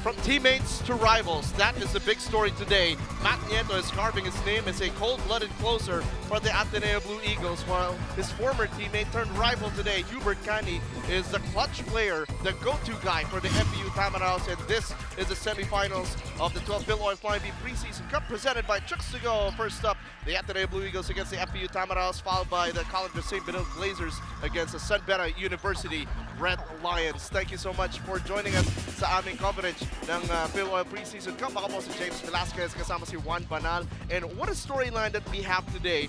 From teammates to rivals, that is the big story today. Matt Nieto is carving his name as a cold-blooded closer for the Ateneo Blue Eagles, while his former teammate turned rival today, Hubert Cani, is the clutch player, the go-to guy for the FEU Tamaraos, and this is the semifinals of the 12 Filoil Flying V Preseason Cup presented by Chooks to Go. First up, the Ateneo Blue Eagles against the FEU Tamaraos, followed by the College of St. Benilde Blazers against the San Beda University Red Lions. Thank you so much for joining us sa aming coverage ng Filoil Preseason Cup. Ako po si James Velasquez, kasama si Juan Banal. And what a storyline that we have today.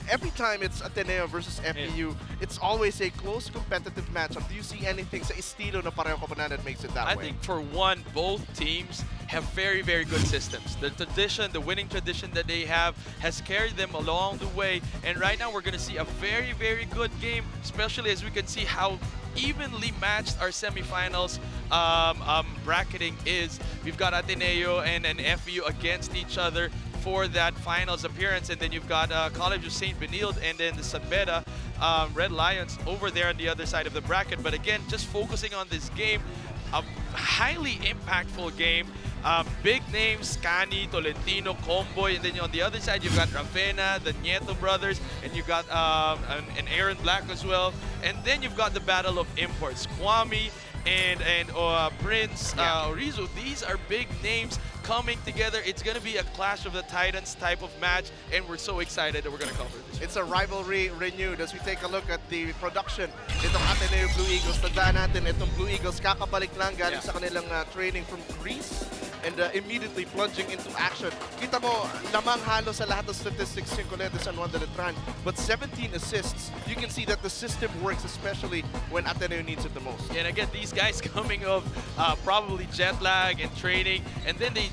Every time it's Ateneo versus FEU, it's always a close competitive matchup. Do you see anything sa estilo na pareho Kapanan that makes it that way? I think for one, both teams have very, very good systems. The tradition, the winning tradition that they have has carried them along the way. And right now we're going to see a very, very good game, especially as we can see how evenly matched our semifinals bracketing is. We've got Ateneo and FEU against each other for that finals appearance, and then you've got College of St. Benilde and then the San Beda Red Lions over there on the other side of the bracket. But again, just focusing on this game, a highly impactful game. Big names, Cani, Tolentino, Comboy, and then on the other side you've got Ravena, the Nieto brothers, and you've got an Aaron Black as well. And then you've got the battle of imports, Kwame and Prince, Orizu. These are big names coming together. It's going to be a Clash of the Titans type of match, and we're so excited that we're going to cover this. It's a rivalry renewed as we take a look at the production nitong Ateneo Blue Eagles. Tandaan natin, itong Blue Eagles kakabalik lang galing sa kanilang training from Greece and immediately plunging into action. Kita mo, lamang halo sa lahat ng statistics yung Colegio de San Juan de Letran, but 17 assists. You can see that the system works, especially when Ateneo needs it the most. And again, these guys coming off probably jet lag and training, and then they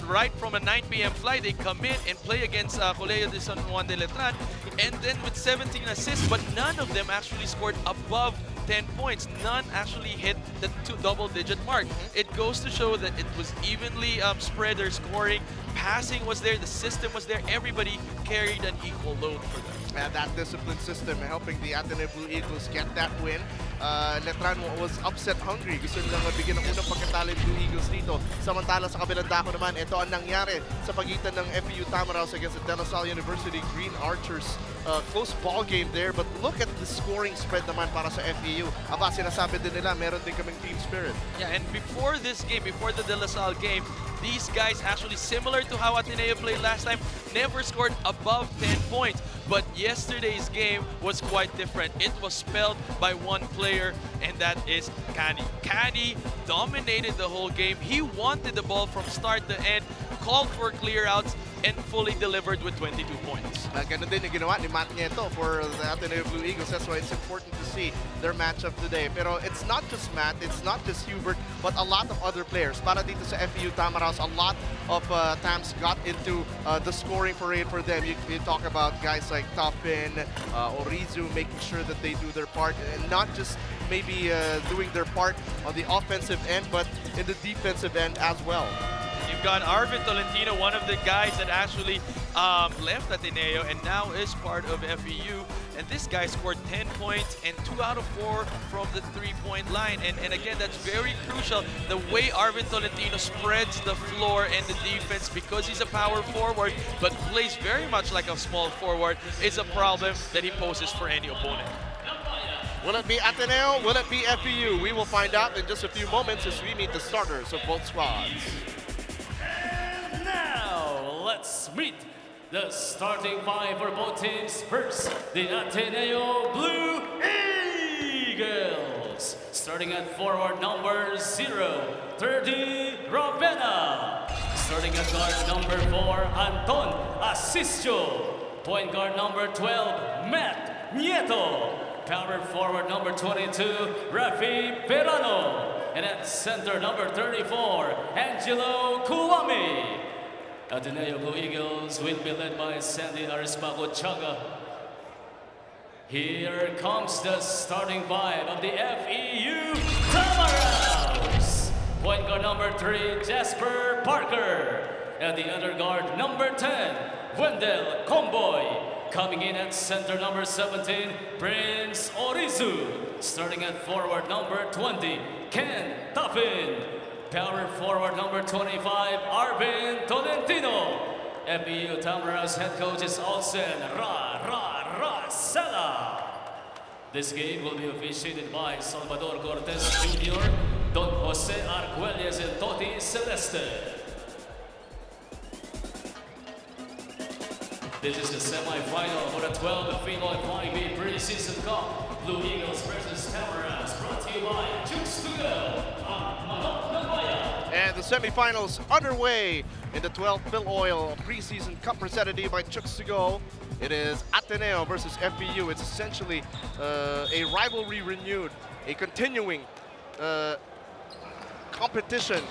right from a 9 p.m. flight, they come in and play against Colegio de San Juan de Letran, and then with 17 assists, but none of them actually scored above 10 points. None actually hit the double-digit mark. It goes to show that it was evenly spread their scoring. Passing was there, the system was there. Everybody carried an equal load for them. That discipline system helping the Ateneo Blue Eagles get that win. Letran was upset hungry. Gusto nilang mabigyan ng unang pagkatalo yung Blue Eagles dito. Samantala sa kabilang dako naman, ito ang nangyari sa pagitan ng FEU Tamaraos against the De La Salle University Green Archers. Close ball game there, but look at the scoring spread naman para sa FEU. Aba, sinasabi din nila, meron din kaming team spirit. Yeah, and before this game, before the De La Salle game, these guys actually, similar to how Ateneo played last time, never scored above 10 points. But yesterday's game was quite different. It was spelled by one player, and that is Cani. Cani dominated the whole game. He wanted the ball from start to end, called for clear-outs, and fully delivered with 22 points. Ganun din yung ginawa ni Matt Nieto for the Ateneo Blue Eagles. That's why it's important to see their matchup today. Pero it's not just Matt, it's not just Hubert, but a lot of other players. Para dito sa FEU Tamaraos, a lot of times got into the scoring parade for them. You talk about guys like Topin, Orizu, making sure that they do their part, and not just maybe doing their part on the offensive end, but in the defensive end as well. You've got Arvin Tolentino, one of the guys that actually left Ateneo and now is part of FEU. And this guy scored 10 points and 2 out of 4 from the three-point line. And again, that's very crucial. The way Arvin Tolentino spreads the floor and the defense, because he's a power forward, but plays very much like a small forward, is a problem that he poses for any opponent. Will it be Ateneo? Will it be FEU? We will find out in just a few moments as we meet the starters of both squads. Let's meet the starting five for both teams. First, the Ateneo Blue Eagles. Starting at forward number 30, Ravena. Starting at guard number 4, Anton Asisio. Point guard number 12, Matt Nieto. Power forward number 22, Rafi Perano. And at center number 34, Angelo Kuwami. Ateneo Blue Eagles will be led by Sandy Arispaco Chaga. Here comes the starting five of the FEU Tamaraos. Point guard number 3, Jasper Parker. At the other guard, number 10, Wendell Comboy. Coming in at center number 17, Prince Orizu. Starting at forward number 20, Ken Tuffin. Power forward number 25, Arvin Tolentino. FEU Tamara's head coach is Olsen Sala. This game will be officiated by Salvador Cortez Jr., Don Jose Arguelles, and Toti Celeste. This is the semifinal for the 12th Filoil Flying B Preseason Cup. Blue Eagles versus Tamaras, brought to you by Chooks to Go. And the semifinals underway in the 12th Filoil Preseason Cup presented to you by Chooks to Go. It is Ateneo versus FEU. It's essentially a rivalry renewed, a continuing competition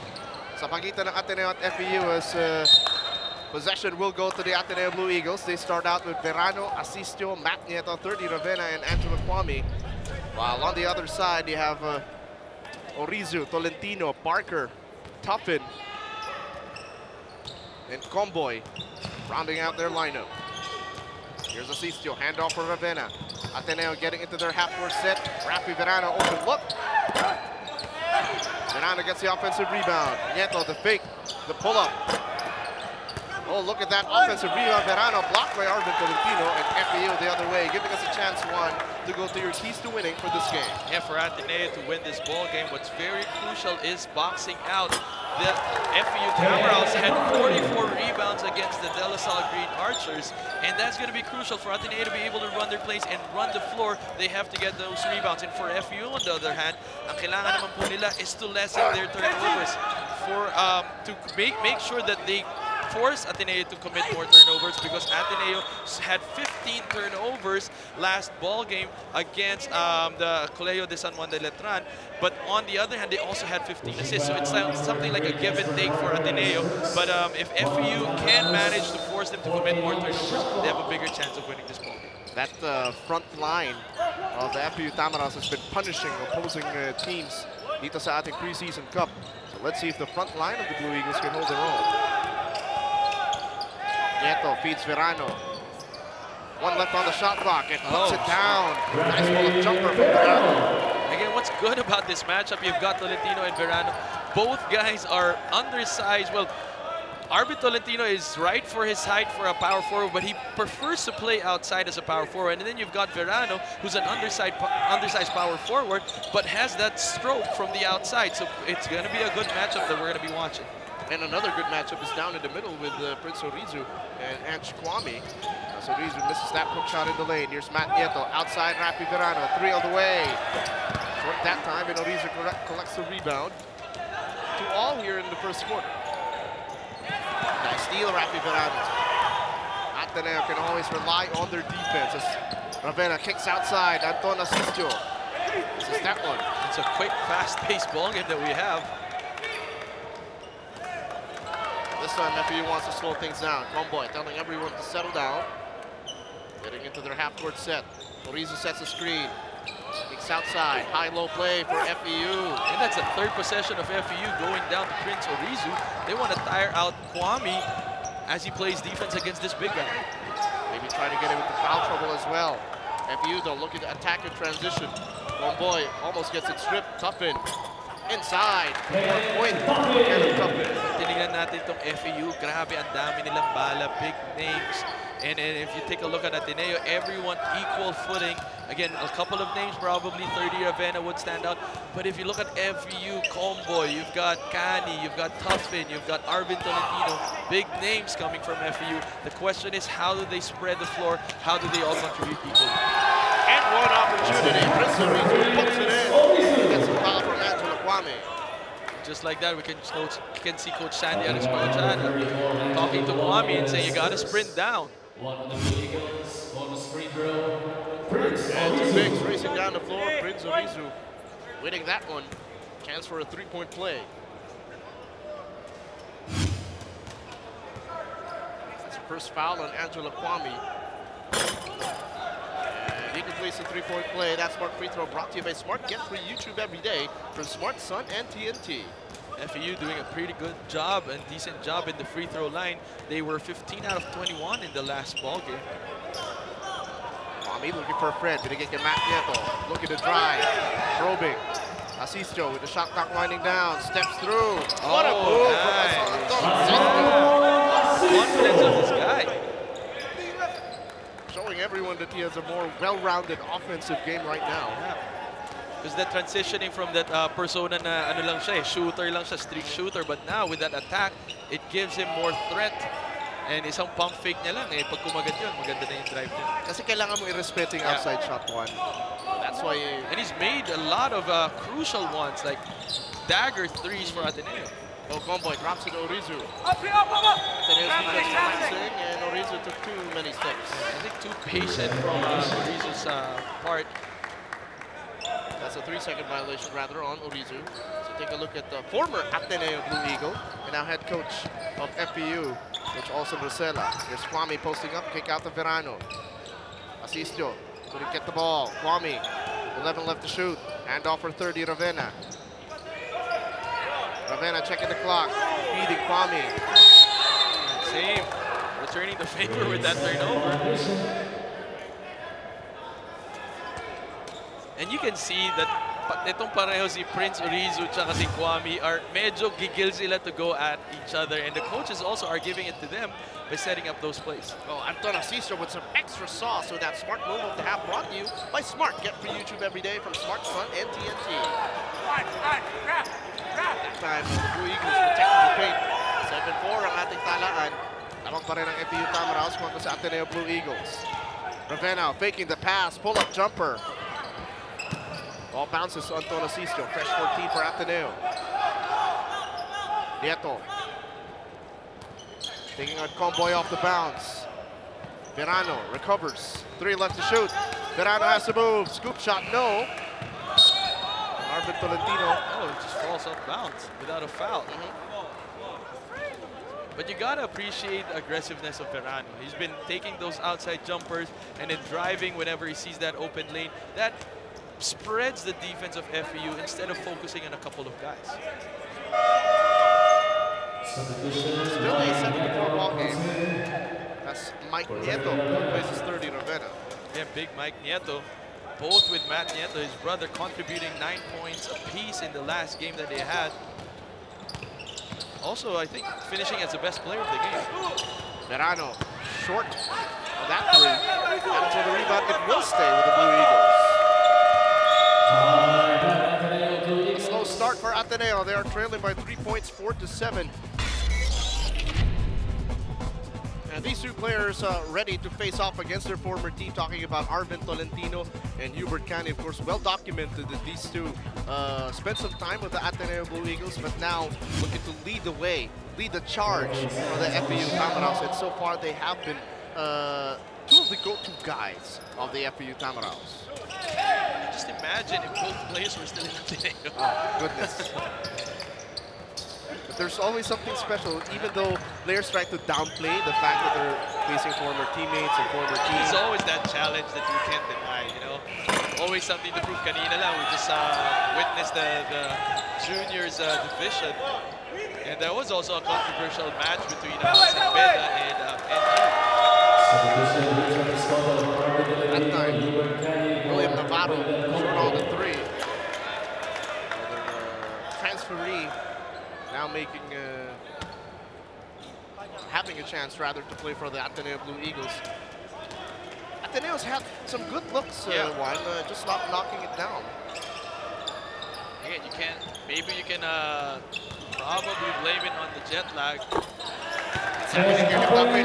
sa pagitan ng Ateneo at FEU as possession will go to the Ateneo Blue Eagles. They start out with Verano, Asistio, Matt Nieto, 30 Ravenna, and Angela Kwame. While on the other side, you have Orizu, Tolentino, Parker, Tuffin, and Comboy rounding out their lineup. Here's Asistio, handoff for Ravenna. Ateneo getting into their half-court set. Rafi Verano, open look. Verano gets the offensive rebound. Nieto, the fake, the pull-up. Oh, look at that offensive rebound. Verano blocked by Arvin Tolentino, and FEU the other way, giving us a chance, Juan, to go to your keys to winning for this game. Yeah, for Ateneo to win this ball game, what's very crucial is boxing out. The FEU Tamaraws had 44 rebounds against the De La Salle Green Archers, and that's going to be crucial for Ateneo to be able to run their plays and run the floor. They have to get those rebounds, and for FEU on the other hand, ang kailangan naman po nila is to lessen their turnovers to make sure that they force Ateneo to commit more turnovers, because Ateneo had 15 turnovers last ball game against the Colegio de San Juan de Letran. But on the other hand, they also had 15 assists. So it's something like a give and take for Ateneo. But if FEU can manage to force them to commit more turnovers, they have a bigger chance of winning this ball game. That front line of the FEU Tamaras has been punishing opposing teams dito sa ating preseason cup. So let's see if the front line of the Blue Eagles can hold their own. Nieto feeds Verano. One left on the shot clock and puts it down. Nice little jumper from Verano. Again, what's good about this matchup, you've got Tolentino and Verano. Both guys are undersized. Well, Arvin Tolentino is right for his height for a power forward, but he prefers to play outside as a power forward. And then you've got Verano, who's an undersized power forward, but has that stroke from the outside. So it's going to be a good matchup that we're going to be watching. And another good matchup is down in the middle with Prince Orizu and Ange Kwame. So Orizu misses that hook shot in the lane. Here's Matt Nieto, outside Rafi Verano, 3 on the way. Short that time, and Orizu collects the rebound. 2-all here in the first quarter. Nice steal, Rafi Verano. Ateneo can always rely on their defense as Ravenna kicks outside. Anton Asistio. This is that one. It's a quick, fast-paced ball game that we have. This time, FEU wants to slow things down. Comboy telling everyone to settle down. Getting into their half-court set. Orizu sets a screen. Kicks outside. High-low play for FEU. And that's the third possession of FEU going down to Prince Orizu. They want to tire out Kwame as he plays defense against this big guy. Maybe try to get him into foul trouble as well. FEU, though, looking to attack in transition. Comboy almost gets it stripped. Tuffin. Inside. Point. Tinignan natin itong FEU. Grabe, ang dami nilang bala, big names. And if you take a look at Ateneo, everyone equal footing. Again, a couple of names, probably 30 Ravenna would stand out. But if you look at FEU, Comboy, you've got Kani, you've got Tuffin, you've got Arvin Tolentino. Big names coming from FEU. The question is, how do they spread the floor? How do they all contribute equally? And one opportunity. Prince Orizu puts it in. Gets a foul from Angela Kwame. Just like that, we can see Coach Sandy Arisparachana talking to Kwame and saying, you got to sprint down. One of the Eagles, bonus free throw. And two bigs racing down the floor. Prince Orizu winning that one. Chance for a three-point play. That's the first foul on Angela Kwame. And he completes the three-point play. That smart free throw brought to you by Smart. Get free YouTube every day from Smart, Sun, and TNT. FEU doing a pretty good job and decent job in the free throw line. They were 15 out of 21 in the last ball game. Kwame looking for a friend. Binigay kay Matt Nieto. Looking to drive. Probing. Asistio with the shot clock winding down, steps through. What a Oh, move nice. from Asistio. Confidence of this guy. Showing everyone that he has a more well-rounded offensive game right now. Because that transitioning from that persona na ano lang siya, shooter lang siya, streak shooter, but now with that attack, it gives him more threat. And isang pump fake niya lang pag kumagat yun, maganda na yung drive niya. Kasi kailangan mo i-respect yung outside shot one. That's why and he's made a lot of crucial ones, like dagger threes for Ateneo. Oh, Comboy drops it to Orizu. Ateneo's defense collapsing, and Orizu took too many steps. I think too patient from Orizu's part. That's a 3-second violation rather on Orizu. So take a look at the former Ateneo Blue Eagle and now head coach of FEU, Coach Olsen Rosella. Here's Kwame posting up, kick out to Verano. Asistio couldn't get the ball. Kwame, 11 left to shoot. Hand off for 30, Ravenna. Ravenna checking the clock, feeding Kwame. Same, returning the favor with that turnover. And you can see that itong pareho si Prince Orizu tsaka si Kwame are medyo gigil sila to go at each other, and the coaches also are giving it to them by setting up those plays. Oh, Anton Asistio with some extra sauce with that smart move of the half brought to you by Smart. Get for YouTube every day from Smart Fun and TNT. That time, the Blue Eagles protecting the paint. 7-4 ang ating talaan. Lamang pa rin ang FEU Tamaraos kung sa Ateneo Blue Eagles. Ravenna faking the pass, pull-up jumper. Ball bounces to Anton Asistio, fresh 14 for Ateneo. Nieto. Taking on Comboy off the bounce. Verano recovers. 3 left to shoot. Verano has to move. Scoop shot, no. Arvin Tolentino. Oh, it just falls off bounds without a foul. But you gotta appreciate the aggressiveness of Verano. He's been taking those outside jumpers and then driving whenever he sees that open lane. That spreads the defense of FEU instead of focusing on a couple of guys. Still a 7-4 ball game. That's Mike Nieto who plays his 30 Ravenna. Yeah, big Mike Nieto. Both with Matt Nieto, his brother, contributing 9 points apiece in the last game that they had. Also, I think finishing as the best player of the game. Verano, short of that three. And for the rebound, it will stay with the Blue Eagles. A slow start for Ateneo. They are trailing by 3 points, 4-7. And these two players ready to face off against their former team, talking about Arvin Tolentino and Hubert Cani. Of course, well documented that these two spent some time with the Ateneo Blue Eagles, but now looking to lead the way, lead the charge for the FEU Tamaraos. And so far, they have been two of the go-to guys of the FEU Tamaraos. Just imagine if both players were still in Ateneo. Oh, goodness. But there's always something special, even though players try to downplay the fact that they're facing former teammates and former teams. There's always that challenge that you can't deny, you know. Always something to prove. Kanina lang, we just witnessed the juniors division. And there was also a controversial match between Sempeda and That time, William Navarro short all the three. Transferee now making, having a chance rather to play for the Ateneo Blue Eagles. Ateneo's had some good looks, just not knocking it down. Again, you can't, maybe you can probably blame it on the jet lag. Walang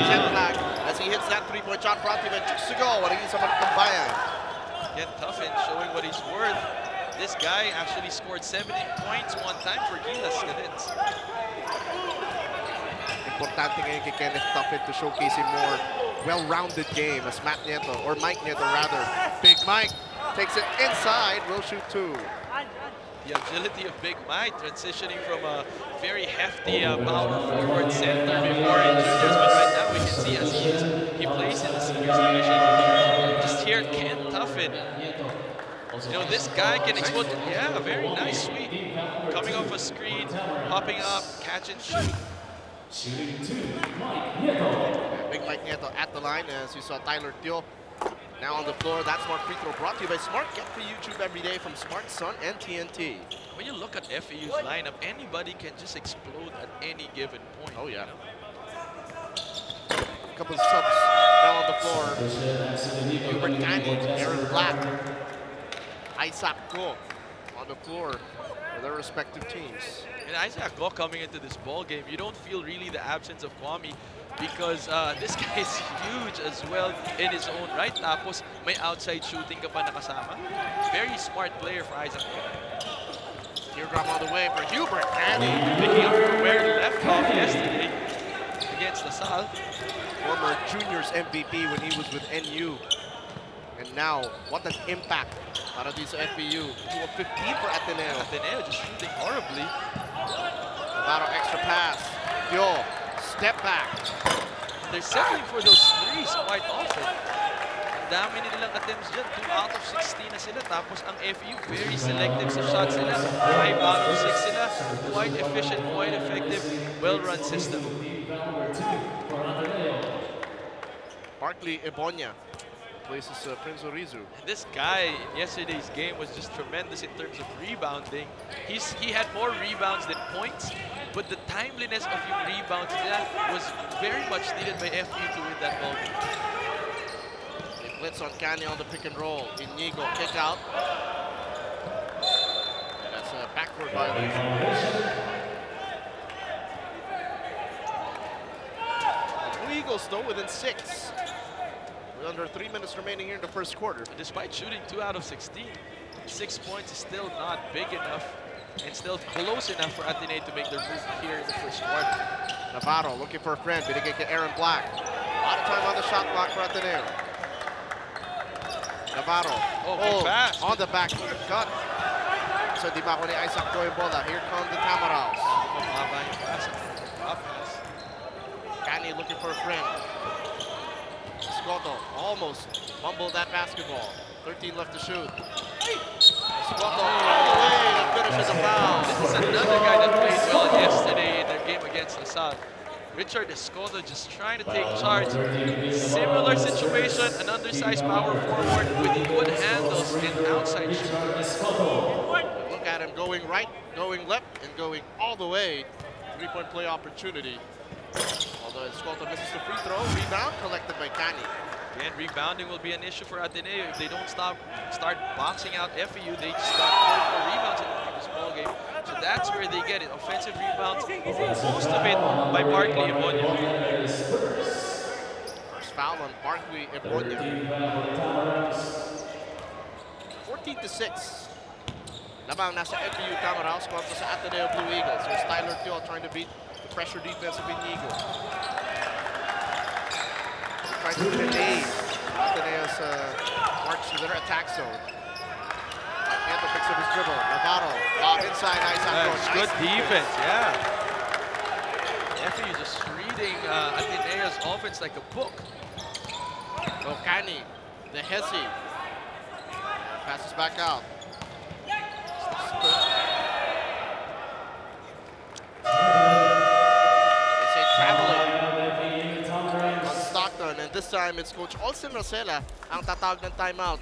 jet lag as he hits that three-point shot for Ateneo just to go. Again, Tuffin showing what he's worth. This guy actually scored 70 points one time for Gilas Cadets. Importante ngayon kay Kenneth Tuffin to showcase a more well-rounded game as Matt Nieto, or Mike Nieto rather. Big Mike takes it inside, will shoot two. The agility of Big Mike transitioning from a very hefty power forward center before in juniors, but right now we can see as he plays in the seniors division. Just here, Ken Tuffin. You know, this guy can explode. Yeah, very nice sweep. Coming off a screen, popping up, catch and shoot. Big Mike Nieto at the line as you saw Tyler Teo Now on the floor, that Smart free throw brought to you by Smart. Get for YouTube every day from Smart, Sun, and TNT. When you look at FEU's lineup, anybody can just explode at any given point. Oh, yeah. You know? A couple of subs now on the floor. Hubert Kani, Aaron Black, Isaac Go on the floor for their respective teams. And Isaac Go coming into this ball game, you don't feel really the absence of Kwame because this guy is huge as well in his own right. Tapos may outside shooting ka pa nakasama. Very smart player for Isaac Go. Teardrop on the way for Hubert Kani. Picking up from where he left off yesterday against LaSalle. Former juniors MVP when he was with NU. And now, what an impact out of these FEU. 2 of 15 for Ateneo. Ateneo just shooting horribly. Navarro extra pass. Yo, step back. They're settling for those threes quite often. Ang dami nilang attempts dyan. 2 out of 16 na sila. Tapos ang FEU very selective sa shots sila. 5 out of 6 sila. Quite efficient, quite effective, well-run system. Barkley Ebonia places Prince Orizu. This guy in yesterday's game was just tremendous in terms of rebounding. He had more rebounds than points, but the timeliness of yung rebounds that was very much needed by FEU to win that ball game. They blitz on Kani on the pick and roll. Inigo kick out. And that's a backward violation. Blue Eagles though within 6. With under 3 minutes remaining here in the first quarter. Despite shooting 2 out of 16, 6 points is still not big enough and still close enough for Ateneo to make their move here in the first quarter. Navarro looking for a friend, binigay kay Aaron Black. A lot of time on the shot clock for Ateneo. Navarro, good pass. On the back cut. So di ba ni Isaac Go yung bola. Here come the Tamaraws. Kani looking for a friend. Scotto almost fumbled that basketball. 13 left to shoot. Scotto all the way and finishes a foul. This is another guy that played well yesterday in their game against LaSalle. Richard Escoto just trying to take charge. Similar situation, an undersized power forward with good handles and outside shooting. Look at him going right, going left, and going all the way. 3-point play opportunity. Although Escoto misses the free throw, rebound collected by Kani. Again, rebounding will be an issue for Ateneo. If they don't start boxing out FEU, they just got 4 rebounds in the previous ball game. So that's where they get it. Offensive rebounds, most of it by Barkley Ebonia. First foul on Barkley Ebonia. 14-6. Labang nasa FEU Tamaraws kontra sa Ateneo Blue Eagles. Here's Tyler Teo trying to beat the pressure defense of Inigo. Trying to grenade Ateneo's march to their attack zone. Ateneo picks up his dribble. Navarro, lob inside, Isaac. Good defense, yeah. FEU just reading Ateneo's offense like a book. Kani, the Hesi. Passes back out. They say traveling on Stockton, and this time it's Coach Olsen Rosella ang tatawag ng timeout.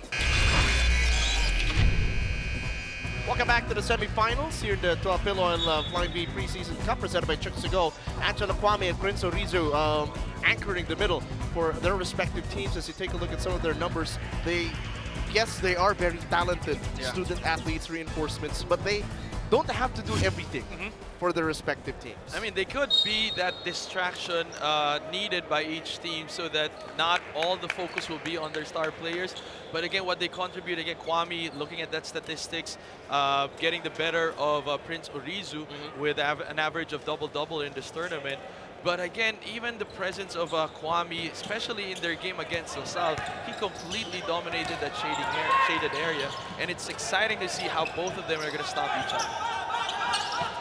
Welcome back to the semifinals here in the Filoil Flying V Preseason Cup presented by Chicks to Go. Angela Kwame and Prince Orizu anchoring the middle for their respective teams. As you take a look at some of their numbers, yes, they are very talented student athletes, reinforcements, but they don't have to do everything for their respective teams. I mean, they could be that distraction needed by each team so that not all the focus will be on their star players. But again, what they contribute, again, Kwame, looking at that statistics, getting the better of Prince Orizu with an average of double-double in this tournament. But again, even the presence of Kwame, especially in their game against LaSalle, he completely dominated that shaded area. And it's exciting to see how both of them are going to stop each other.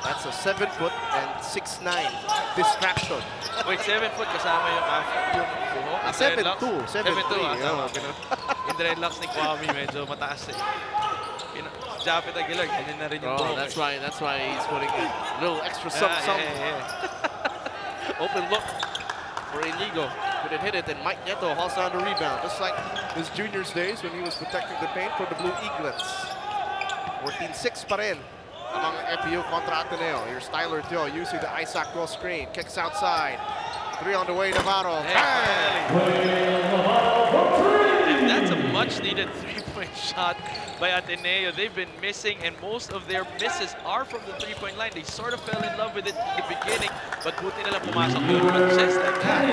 That's a 7-foot and 6'9" distraction. Wait, 7-foot kasama yung buho? 7'2", 7'3". Yung dreadlocks ni Kwame medyo mataas eh. Japet Aguilar, ganyan na rin yung buho. That's why he's putting a little extra some. Open look for Inigo. Couldn't hit it, and Mike Nieto hauls down the rebound. Just like his juniors days when he was protecting the paint for the Blue Eaglets. 14-6 pa rin among FEU contra Ateneo. Here's Tyler Teo using the Isaac Go screen. Kicks outside. 3 on the way, Navarro. And that's a much-needed three-point shot by Ateneo. They've been missing, and most of their misses are from the three-point line. They sort of fell in love with it in the beginning, but buti na lang pumasok yun. But just like that,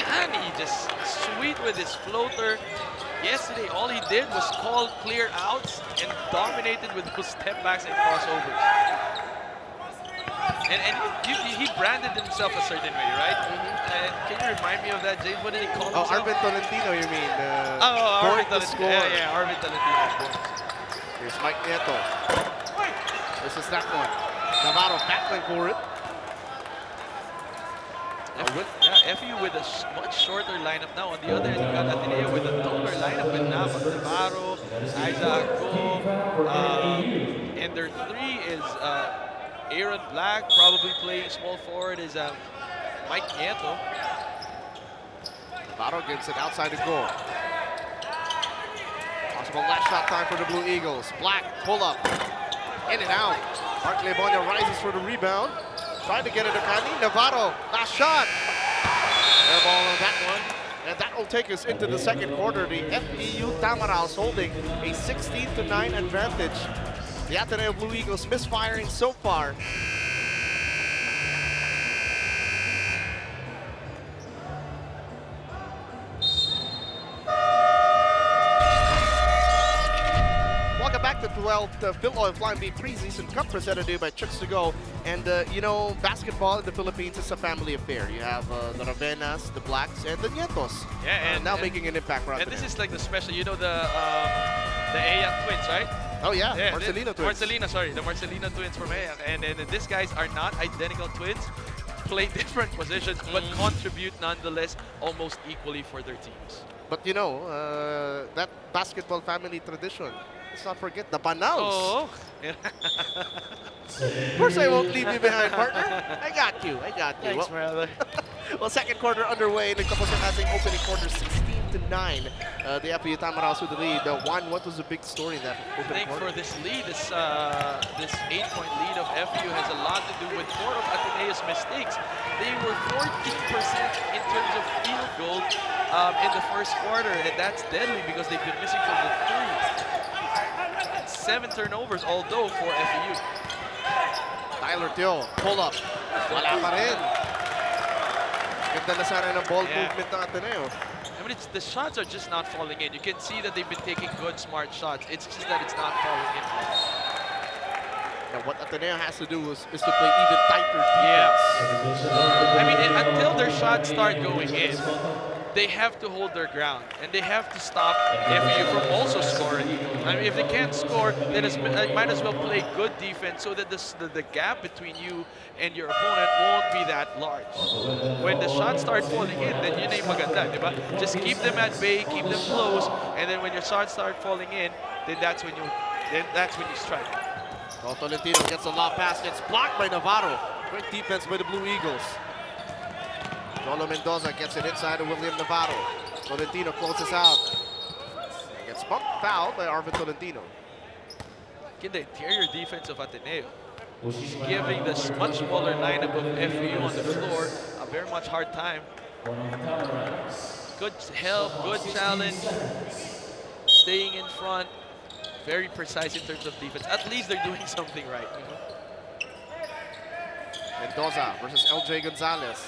Kani just sweet with his floater. Yesterday, all he did was call clear outs and dominated with those step backs and crossovers. And he branded himself a certain way, right? Can you remind me of that, James? What did he call himself? Arvin Tolentino, you mean? Arvin Tolentino. Yeah, Arvin Tolentino. Here's Mike Nieto. This is that one. Navarro battling for it. FEU with a much shorter lineup now. On the other end, you got Ateneo with a taller lineup with Navarro, Isaac Go, and their three is Aaron Black, probably playing small forward, is Mike Nieto. Navarro gets it outside the goal. Possible last shot time for the Blue Eagles. Black pull up, in and out. Mark Lebonia rises for the rebound. Trying to get it to Kani. Navarro, last shot. Air ball on that one. And that will take us into the second quarter. The FEU Tamaraos holding a 16-9 advantage. The Ateneo Blue Eagles misfiring so far. Welcome back to 12th Filoil Flying V Preseason Cup presented to you by Chicks to Go. And you know, basketball in the Philippines is a family affair. You have the Ravenas, the Blacks, and the Nietos. Yeah, and now making an impact for Ateneo. And this is like the special, you know, the Ayak twins, right? Oh yeah, Marcelino twins. The Marcelino twins from Ayak. And these guys are not identical twins, play different positions, but contribute nonetheless almost equally for their teams. But you know, that basketball family tradition, let's not forget the Banaus. Oh. Of course I won't leave you behind, partner. I got you. Thanks, brother. Well, second quarter underway. Nagtapos ang ating opening quarter 16-9. The FEU Tamaraos with the lead. What was the big story in that opening quarter? I think for this lead, this 8-point lead of FEU has a lot to do with more of Ateneo's mistakes. They were 14% in terms of field goal in the first quarter, and that's deadly because they've been missing from the three. 7 turnovers, although for FEU. Tyler Teo, pull up. Wala pa rin. Ganda na sana ng ball movement ng Ateneo. I mean, the shots are just not falling in. You can see that they've been taking good, smart shots. It's just that it's not falling in. Now, what Ateneo has to do is to play even tighter defense. I mean, until their shots start going in, they have to hold their ground, and they have to stop FEU from also scoring. I mean, if they can't score, then it might as well play good defense so that the gap between you and your opponent won't be that large. When the shots start falling in, then yun na yung maganda, diba? Just keep them at bay, keep them close, and then when your shots start falling in, then that's when you strike. Tolentino gets a lob pass, gets blocked by Navarro. Great defense by the Blue Eagles. Rolo Mendoza gets it inside of William Navarro. Tolentino closes out. Gets bumped, fouled by Arvin Tolentino. Get the interior defense of Ateneo. He's giving this much smaller lineup of FEU on the floor a very much hard time. Good help, good challenge. Staying in front. Very precise in terms of defense. At least they're doing something right. You know? Mendoza versus LJ Gonzalez.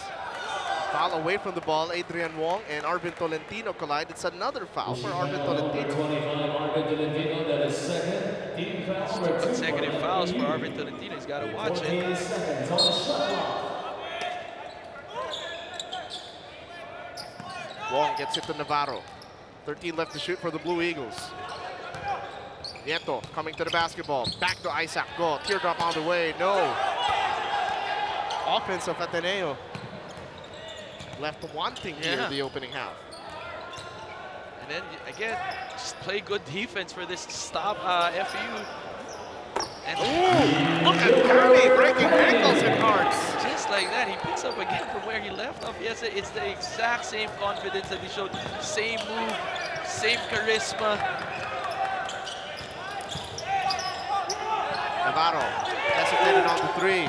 Foul away from the ball, Adrian Wong and Arvin Tolentino collide. It's another foul for Arvin Tolentino. 2 consecutive fouls for Arvin Tolentino. He's got to watch it. Wong gets it to Navarro. 13 left to shoot for the Blue Eagles. Nieto coming to the basketball. Back to Isaac. Go. Teardrop on the way. No. Offense of Ateneo. Left wanting here in the opening half. And then again, just play good defense for this stop FEU. And look at Kirby breaking ankles and hearts. Just like that, he picks up again from where he left off. Yes, it's the exact same confidence that he showed. Same move, Same charisma. Navarro hesitated on the 3.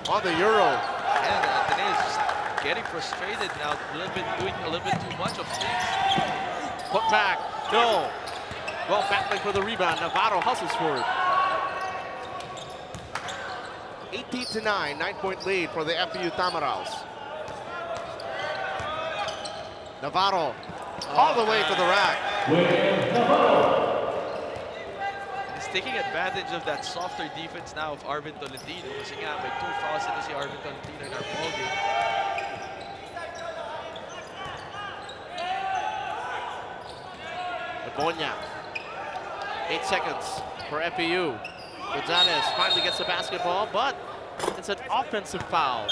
On the Euro. Yeah, Ateneo is just getting frustrated now, doing a little bit too much of things. Put back. No. Well, battling for the rebound. Navarro hustles for it. 18-9, 9-point lead for the FEU Tamaraws. Navarro all the way to the rack. He's taking advantage of that softer defense now of Arvin Tolentino. Kasi nga, may 2 fouls na si Arvin Tolentino in our ballgame. Bonya. 8 seconds for FEU. Gonzalez finally gets the basketball, but it's an offensive foul.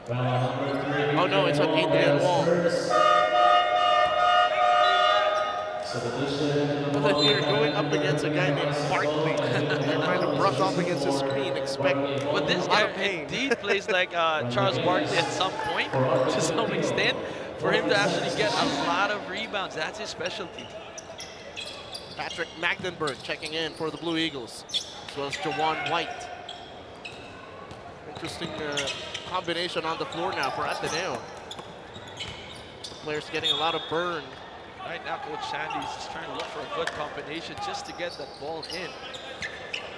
Oh no, it's on Adrian Wall. But if you're going up against a guy named Barkley, you're trying to brush off against the screen, expect But this guy indeed plays like Charles Barkley at some point, to some extent, for him to actually get a lot of rebounds. That's his specialty. Patrick Magdenberg checking in for the Blue Eagles, as well as Jawan White. Interesting combination on the floor now for Ateneo. Players getting a lot of burn. Right now, Coach Sandy's just trying to look for a good combination just to get that ball in.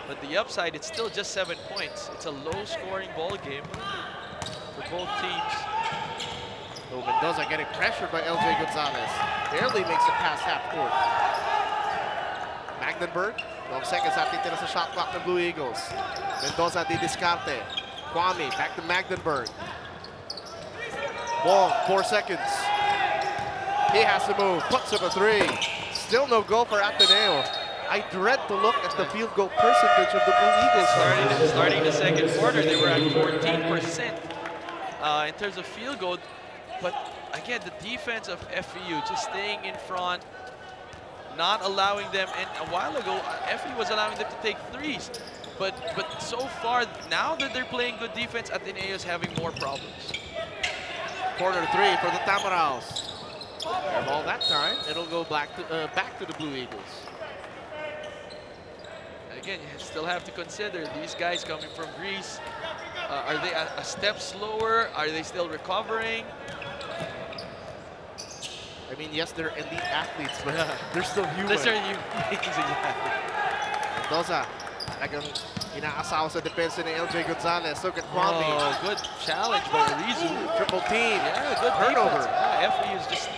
But the upside, it's still just 7 points. It's a low-scoring ball game for both teams. So Mendoza getting pressured by LJ Gonzalez. Barely makes it past half court. Magdenberg, 12 seconds after titira sa shot clock ng Blue Eagles. Mendoza di discarte. Kwame back to Magdenberg. Wong, 4 seconds. He has to move, puts up a 3. Still no goal for Ateneo. I dread to look at the field goal percentage of the Blue Eagles. Starting the second quarter, they were at 14% in terms of field goal. But again, the defense of FEU just staying in front, not allowing them. And a while ago, FEU was allowing them to take 3s. But so far, now that they're playing good defense, Ateneo is having more problems. Corner 3 for the Tamaraws. Air ball that time. It'll go back to the Blue Eagles. Again, you still have to consider these guys coming from Greece. Are they a step slower? Are they still recovering? I mean, yes, they're elite athletes, but they're still human. They're human. Exactly. Mendoza, talagang inaasawa sa depensa ni LJ Gonzalez. Look at Kwame. Oh, good challenge by Rizu. Triple team. Yeah, good turnover. Yeah, FEU is just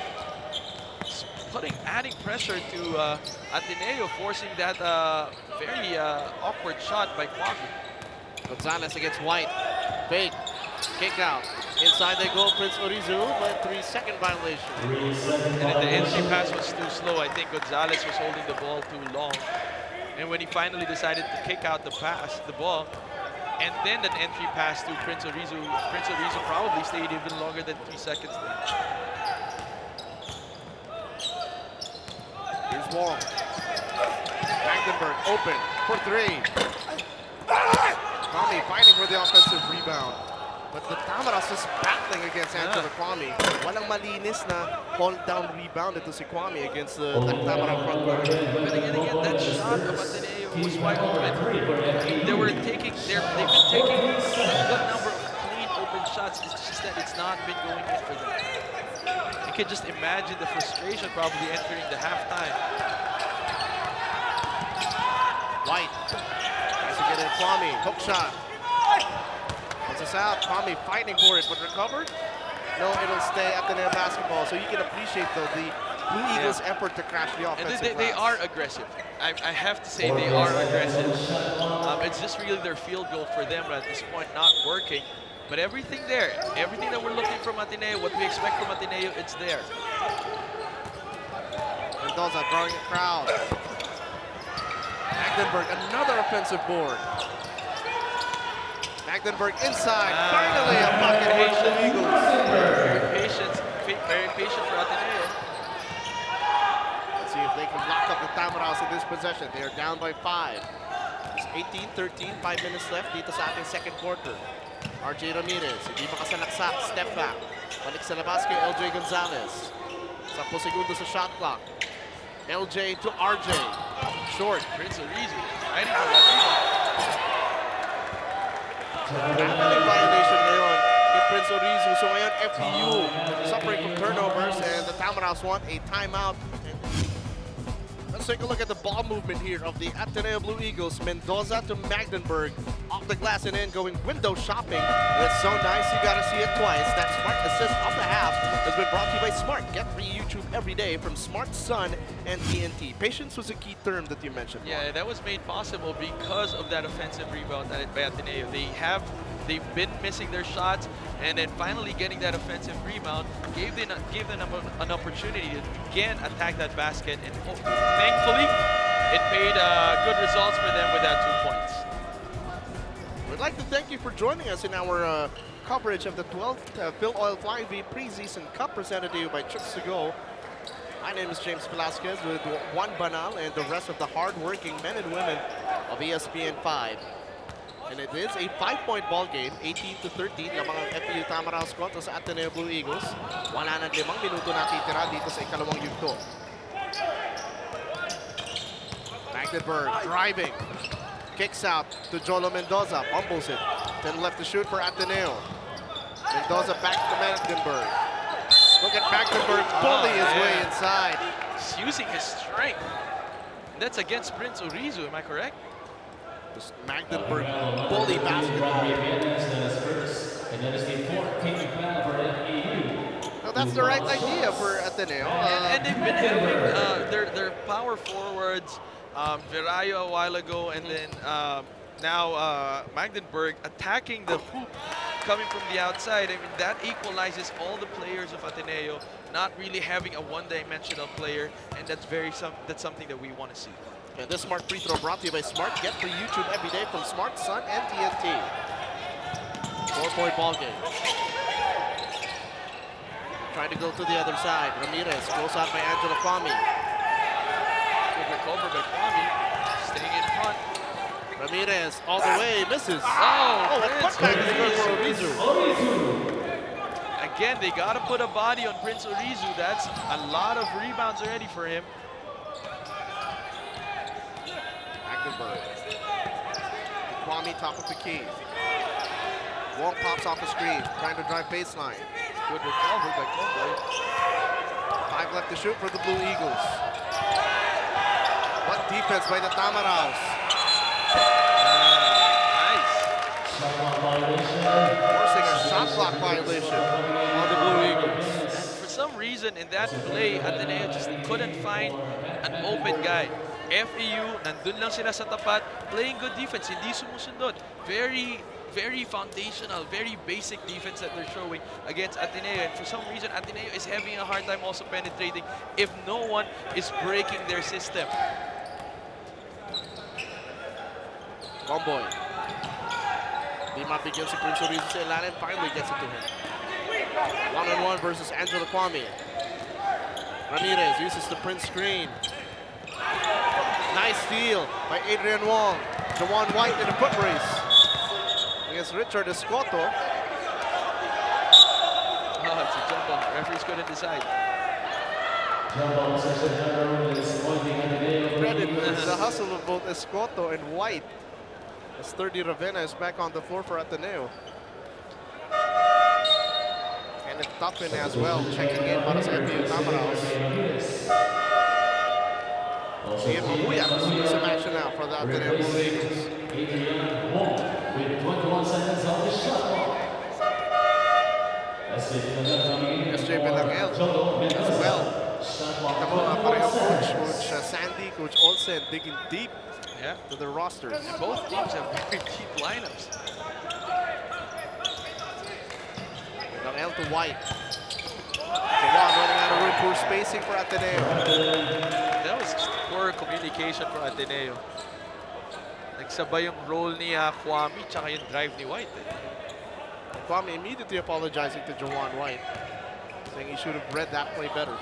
adding pressure to Ateneo, forcing that very awkward shot by Kwame. Gonzalez against White. Fake. Kick out. Inside they go, Prince Orizu, but 3-second violation. And then the entry pass was too slow. I think Gonzalez was holding the ball too long. And when he finally decided to kick out the ball, and then an entry pass to Prince Orizu probably stayed even longer than 3 seconds there. Here's Wong. Magdenberg open for 3. Kwame fighting for the offensive rebound. But the Tamaraws is battling against Angelo Kwame. Walang malinis na hold down rebound ito si Kwame against the Tamaraw front court. But again, that shot of Ateneo was wide open. They've been taking a good number of clean open shots. It's just that it's not been going in for them. You can just imagine the frustration probably entering the halftime. White tries to get in Kwame. Hook shot. Once it's out, Kwame fighting for it, but recovered? No, it'll stay Ateneo basketball. So you can appreciate, though, the Blue Eagles' effort to crash the offensive they are aggressive. I have to say they are aggressive. It's just really their field goal for them at this point not working. But everything there, everything that we're looking from Ateneo, what we expect from Ateneo, it's there. Mendoza drawing a crowd. Magdenberg, another offensive board. Magdenberg inside. Finally a bucket for the Blue Eagles. Very patient for Ateneo. Let's see if they can lock up the Tamaraws in this possession. They are down by 5. It's 18-13, 5 minutes left dito sa ating second quarter. RJ Ramirez, hindi makasalaksak, step back. Balik sa labas kay LJ Gonzalez. 10 segundo sa shot clock. LJ to RJ. Short. Preseason, fighting for that rebound. Battling violation ngayon kay Prince Orizu. So ngayon, FEU suffering from turnovers and the Tamaraws want a timeout. Let's take a look at the ball movement here of the Ateneo Blue Eagles. Mendoza to Magdenburg. Off the glass and in, going window shopping. It's so nice, you gotta see it twice. That smart assist of the half has been brought to you by Smart. Get free YouTube every day from Smart Sun and TNT. Patience was a key term that you mentioned. Yeah, that was made possible because of that offensive rebound by Ateneo. They've been missing their shots, and then finally getting that offensive rebound gave them an opportunity to again attack that basket, and thankfully it paid good results for them with that 2 points. We'd like to thank you for joining us in our coverage of the 12th Filoil Flying V Preseason Cup presented to you by Trips to Go. My name is James Velasquez with Juan Banal and the rest of the hard-working men and women of ESPN 5. And it is a 5-point ball game, 18-13, lamang ang FEU Tamaraws kontra sa Ateneo Blue Eagles. Wala nang 5 minuto natitira dito sa ikalawang yugto. Magdenburg driving. Kicks out to Jolo Mendoza, fumbles it. 10 left to shoot for Ateneo. Mendoza back to Magdenburg. Look at Magdenburg bully his way inside. He's using his strength. And that's against Prince Orizu, am I correct? This Magdenburg bully basketball. Well, that's the right idea for Ateneo. And they've been having their power forwards, Virayo a while ago, and then now Magdenburg attacking the hoop coming from the outside. I mean, that equalizes all the players of Ateneo, not really having a one-dimensional player, and that's something that we want to see. And this Smart free throw brought to you by Smart. Get free YouTube every day from Smart, Sun, and TNT. 4-point ball game. Trying to go to the other side. Ramirez goes out by Angela Kwame. Good recover by Kwame, staying in front. Ramirez all the way, misses. Oh, a putback is good for Orizu. Again, they got to put a body on Prince Orizu. That's a lot of rebounds already for him. Magdenburg. Kwame top of the key. Wong pops off the screen, trying to drive baseline. Good recovery by Kwame. 5 left to shoot for the Blue Eagles. What defense by the Tamaraws. Nice. Forcing a shot clock violation on the Blue Eagles. And for some reason in that play, Ateneo just couldn't find an open guy. FEU, nandun lang sila sa tapat, playing good defense, hindi sumusundod. Very foundational, very basic defense that they're showing against Ateneo. And for some reason, Ateneo is having a hard time also penetrating if no one is breaking their system. Comboy. Di mabigyan si Prince Orizu sa ilalim, finally gets it to him. 1-on-1 versus Angela Kwame. Ramirez uses the Prince screen. Nice steal by Adrian Wong. Jawan White in a foot race against Richard Escoto. Oh, it's a jump ball. Referee's couldn't decide. Credit the hustle of both Escoto and White. As 30 Ravenna is back on the floor for Ateneo. And it's Tuffin as well, checking in para sa FEU Tamaraws. Ian Mabuya is a match now for the Ateneo Blue Eagles. SJ Belangel as well. Kita mo pareho Coach Sandy, Coach Olsen digging deep to their rosters. And both teams have very deep lineups. Belangel to White. Jawan running out of room, poor spacing for Ateneo. That was poor communication for Ateneo. Nagsabay yung roll ni Kwame tsaka yung drive ni White. Kwame immediately apologizing to Jawan White, saying he should have read that play better.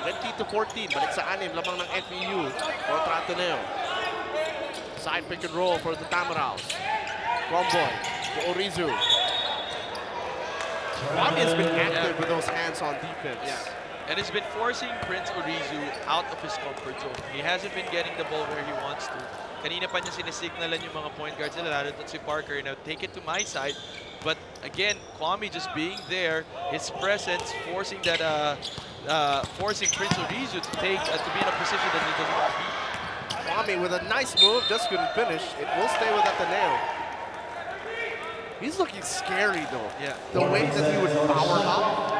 20-14, balik sa 6, lamang ng FEU kontra Ateneo. Side pick and roll for the Tamaraws. Comboy. Orizu. Kwame has been active with those hands on defense. Yeah. And he's been forcing Prince Orizu out of his comfort zone. He hasn't been getting the ball where he wants to. Kanina pa niya sinisignalan yung mga point guards nila, lalo na si Parker, now take it to my side. But again, Kwame just being there, his presence, forcing that, forcing Prince Orizu to take, to be in a position that he doesn't want to be. Kwame with a nice move, just couldn't finish. It will stay with Ateneo. He's looking scary though. Yeah. The way that he would power up.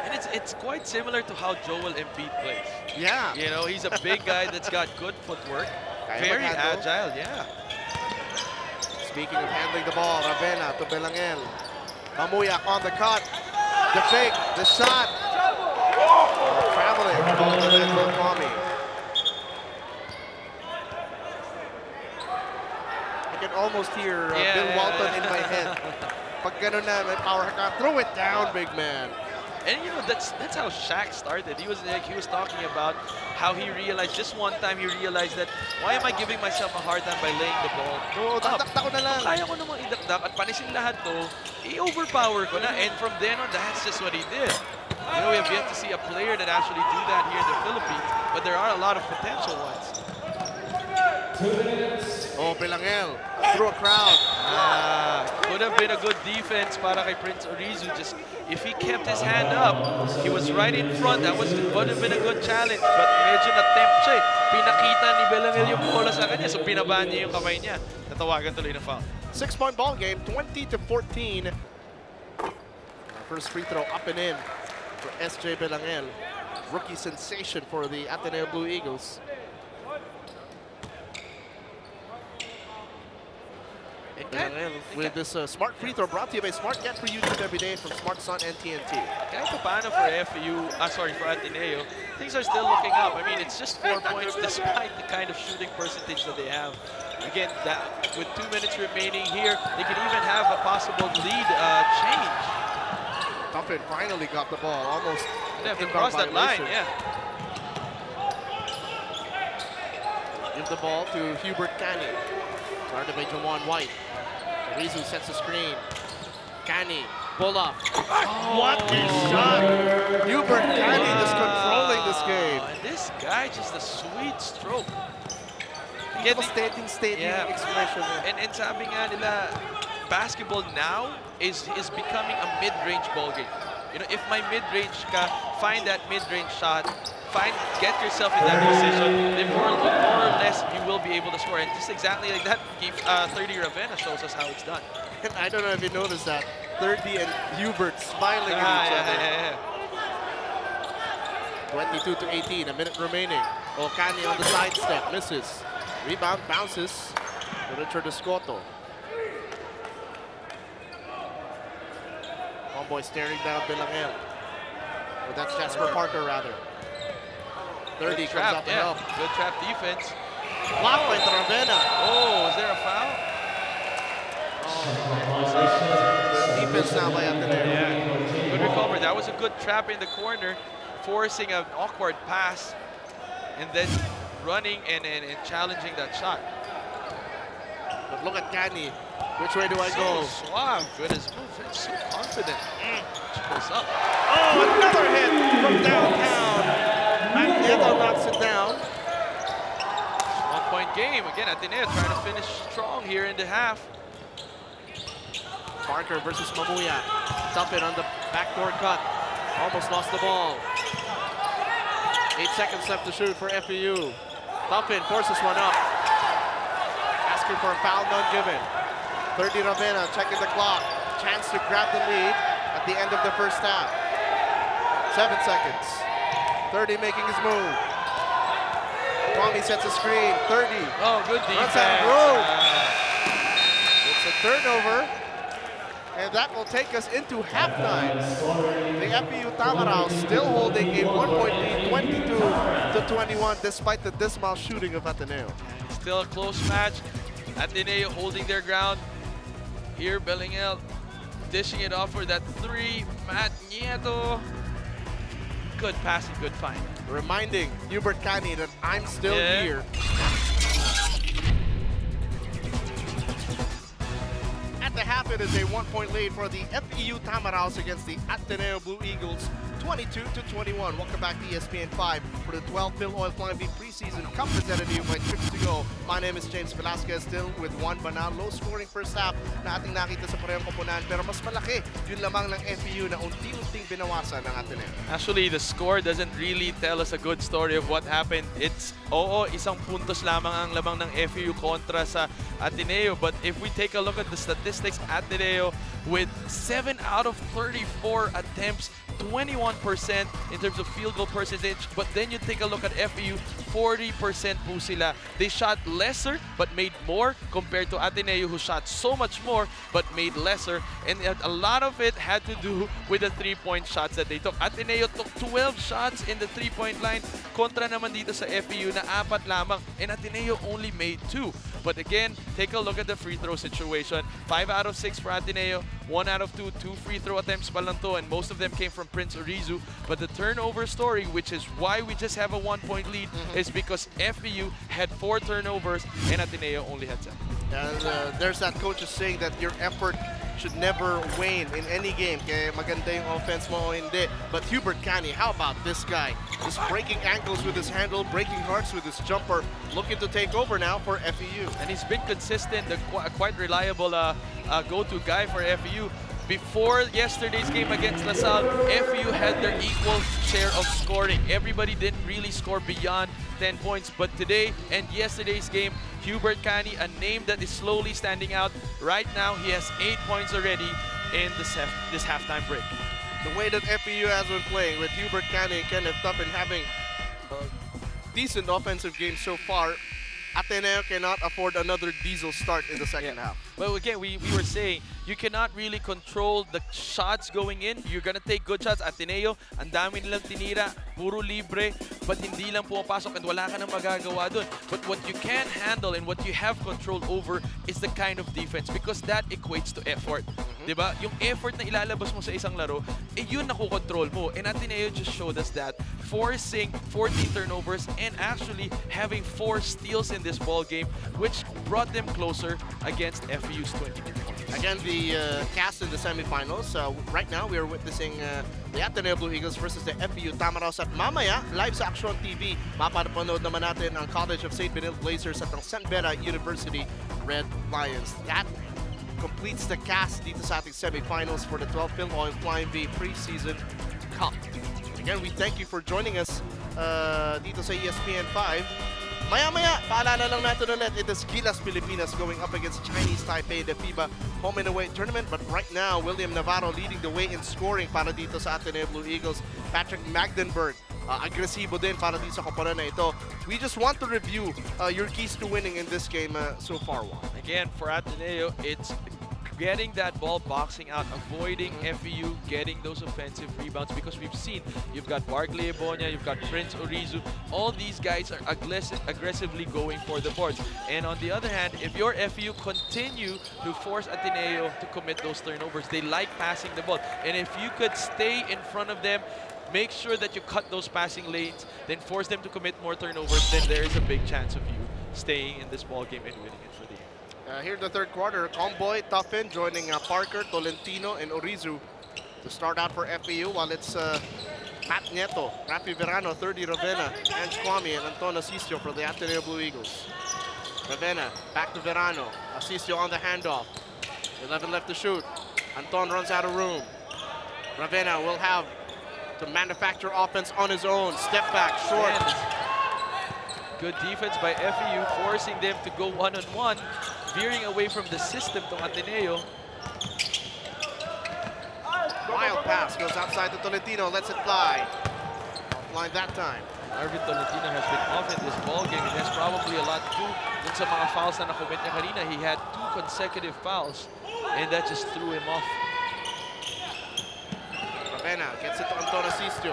And it's quite similar to how Joel Embiid plays. Yeah. You know, he's a big guy that's got good footwork, very agile, yeah. Speaking of handling the ball, Ravena to Belangel. Mamuyak on the cut. The fake, the shot. Traveling all the way for Kwame. I can almost hear Bill Walton in my head. Pag ganun na, may power ka, throw it down, big man. And you know, that's how Shaq started. He was talking about how he realized, just one time he realized that, why am I giving myself a hard time by laying the ball up? Dadakta ko na lang. Kaya ko namang idakdak at panisin lahat to, i-overpower ko na. And from then on, that's just what he did. You know, we have yet to see a player that actually do that here in the Philippines, but there are a lot of potential ones. 2 minutes. Oh, Belangel through a crowd. Could have been a good defense para kay Prince Orizu. Just if he kept his hand up, he was right in front. That would have been a good challenge. But medyo na-tempt siya eh. Pinakita ni Belangel yung bola sa kanya, so binabaan niya yung kamay niya. Natawagan tuloy na foul. 6-point ball game, 20-14. First free throw up and in for SJ Belangel. Rookie sensation for the Ateneo Blue Eagles. With this smart free throw brought to you by Smart Get for YouTube every day from Smart Sun and TNT. Kahit paano for FEU, for Ateneo, things are still looking up. I mean, it's just 4 points despite the kind of shooting percentage that they have. Again, with 2 minutes remaining here, they can even have a possible lead change. Tuffin finally got the ball, almost crossed that line, yeah. Give the ball to Hubert Canny. Guarded by Jawan White. Orizu sets the screen. Canny, pull up. What a shot! Hubert Canny just controlling this game. And this guy, just a sweet stroke. Devastating expression. And sabi nga nila, basketball now is becoming a mid-range ball game. You know, if my mid-range ka, find that mid-range shot, get yourself in that position, then more or less you will be able to score. And just exactly like that, 30 Ravena shows us how it's done. And I don't know if you noticed that, 30 and Hubert smiling at each other. 22-18, a minute remaining. Okani on the sidestep, misses. Rebound bounces to Richard Escoto. Homeboy staring down Belangel. But that's Jasper Parker, rather. 30 comes out to help. Good trap defense. Blocked by Ravena. Oh, is there a foul? Oh, defense now by Ateneo. Yeah, good recovery. That was a good trap in the corner, forcing an awkward pass, and then running and challenging that shot. But look at Canny. Which way do I go? Suave. Good as move. So confident. Goes up. Oh, another hit from downtown. Nieto knocks it down. 1-point game. Again, Ateneo trying to finish strong here in the half. Parker versus Mamuya. Tuffin on the backdoor cut. Almost lost the ball. 8 seconds left to shoot for FEU. Tuffin forces one up. Asking for a foul, none given. 30 Ravena checking the clock. Chance to grab the lead at the end of the first half. 7 seconds. 30 making his move. Kwame sets a screen. 30. Oh, good defense. Runs out of room. It's a turnover. And that will take us into halftime. The FEU Tamarao still holding a 1-point lead, 22-21, despite the dismal shooting of Ateneo. Still a close match. Ateneo holding their ground. Here, Belangel dishing it off for that 3. Matt Nieto. Good passing, good find. Reminding Hubert Canny that I'm still here. At the half It is a 1-point lead for the FEU Tamaraos against the Ateneo Blue Eagles, 22-21. Welcome back to ESPN 5 for the 12th Filoil Flying V Preseason Cup presented to you by Trips to Go. My name is James Velasquez, still with Juan Banal. Low scoring first half na ating nakita sa parehong koponan, pero mas malaki yung lamang ng FEU na unti-unting binawasan ng Ateneo. Actually, the score doesn't really tell us a good story of what happened. It's, isang puntos lamang ang lamang ng FEU kontra sa Ateneo. But if we take a look at the statistics, Ateneo with 7 out of 34 attempts, 21% in terms of field goal percentage. But then you take a look at FEU, 40% po sila. They shot lesser but made more compared to Ateneo, who shot so much more but made lesser. And a lot of it had to do with the 3-point shots that they took. Ateneo took 12 shots in the 3-point line. Kontra naman dito sa FEU na 4 lamang. And Ateneo only made 2. But again, take a look at the free throw situation. 5 out of 6 for Ateneo, 1 out of 2 free throw attempts pa lang to, and most of them came from Prince Orizu. But the turnover story, which is why we just have a 1-point lead, is because FEU had 4 turnovers and Ateneo only had 7. And there's that coach is saying that your effort should never wane in any game. Kaya maganda yung offense mo o hindi. But Hubert Cani, how about this guy? Just breaking ankles with his handle, breaking hearts with his jumper, looking to take over now for FEU. And he's been consistent, quite reliable go-to guy for FEU. Before yesterday's game against LaSalle, FEU had their equal share of scoring. Everybody didn't really score beyond 10 points. But today and yesterday's game, Hubert Cani, a name that is slowly standing out. Right now, he has 8 points already in this halftime break. The way that FEU has been playing with Hubert Cani and Kenneth Tuppen having decent offensive games so far, Ateneo cannot afford another diesel start in the second half. Well, again, we were saying, you cannot really control the shots going in. You're gonna take good shots. Ateneo, ang dami nilang tinira, puro libre, but hindi lang pumapasok and wala ka nang magagawa dun. But what you can handle and what you have control over is the kind of defense, because that equates to effort. Diba? Yung effort na ilalabas mo sa isang laro, yun nakukontrol mo. And Ateneo just showed us that, forcing 14 turnovers and actually having 4 steals in this ball game, which brought them closer against FEU's 20. Again, the cast in the semifinals. Right now, we are witnessing the Ateneo Blue Eagles versus the FEU Tamaraos. At mamaya, live sa Action TV, mapapanood naman natin ang College of St. Benilde Blazers at ang San Beda University Red Lions. That completes the cast dito sa ating semifinals for the 12th Filoil Flying V Preseason Cup. Again, we thank you for joining us dito sa ESPN 5. Maya-maya, paalala lang natin ulit, it is Gilas Pilipinas going up against Chinese Taipei in the FIBA Home and Away Tournament. But right now, William Navarro leading the way in scoring para dito sa Ateneo Blue Eagles. Patrick Magdenberg, agresibo din para dito sa koponan na ito. We just want to review your keys to winning in this game so far, Juan. Again, for Ateneo, it's getting that ball boxing out, avoiding FEU getting those offensive rebounds, because we've seen you've got Barkley Ebonia, you've got Prince Orizu, all these guys are aggressively going for the boards. And on the other hand, if your FEU continue to force Ateneo to commit those turnovers, they like passing the ball. And if you could stay in front of them, make sure that you cut those passing lanes, then force them to commit more turnovers, then there is a big chance of you staying in this ball game and winning it for the year. Here in the third quarter, Comboy, Tuffen joining Parker, Tolentino, and Orizu to start out for FEU, while it's Matt Nieto, Rafi Verano, 30 Ravenna, Ange Kwame, and Anton Asisio for the Ateneo Blue Eagles. Ravenna, back to Verano, Asisio on the handoff. 11 left to shoot. Anton runs out of room. Ravenna will have to manufacture offense on his own. Step back, short. Good defense by FEU, forcing them to go one-on-one, veering away from the system to Ateneo. Wild pass goes outside to Tolentino, lets it fly. Offline that time. Arvin Tolentino has been off in this ball game. It has probably a lot to do with some mga fouls na nakomit niya kanina. He had 2 consecutive fouls, and that just threw him off. Ravenna gets it to Anton Asistio.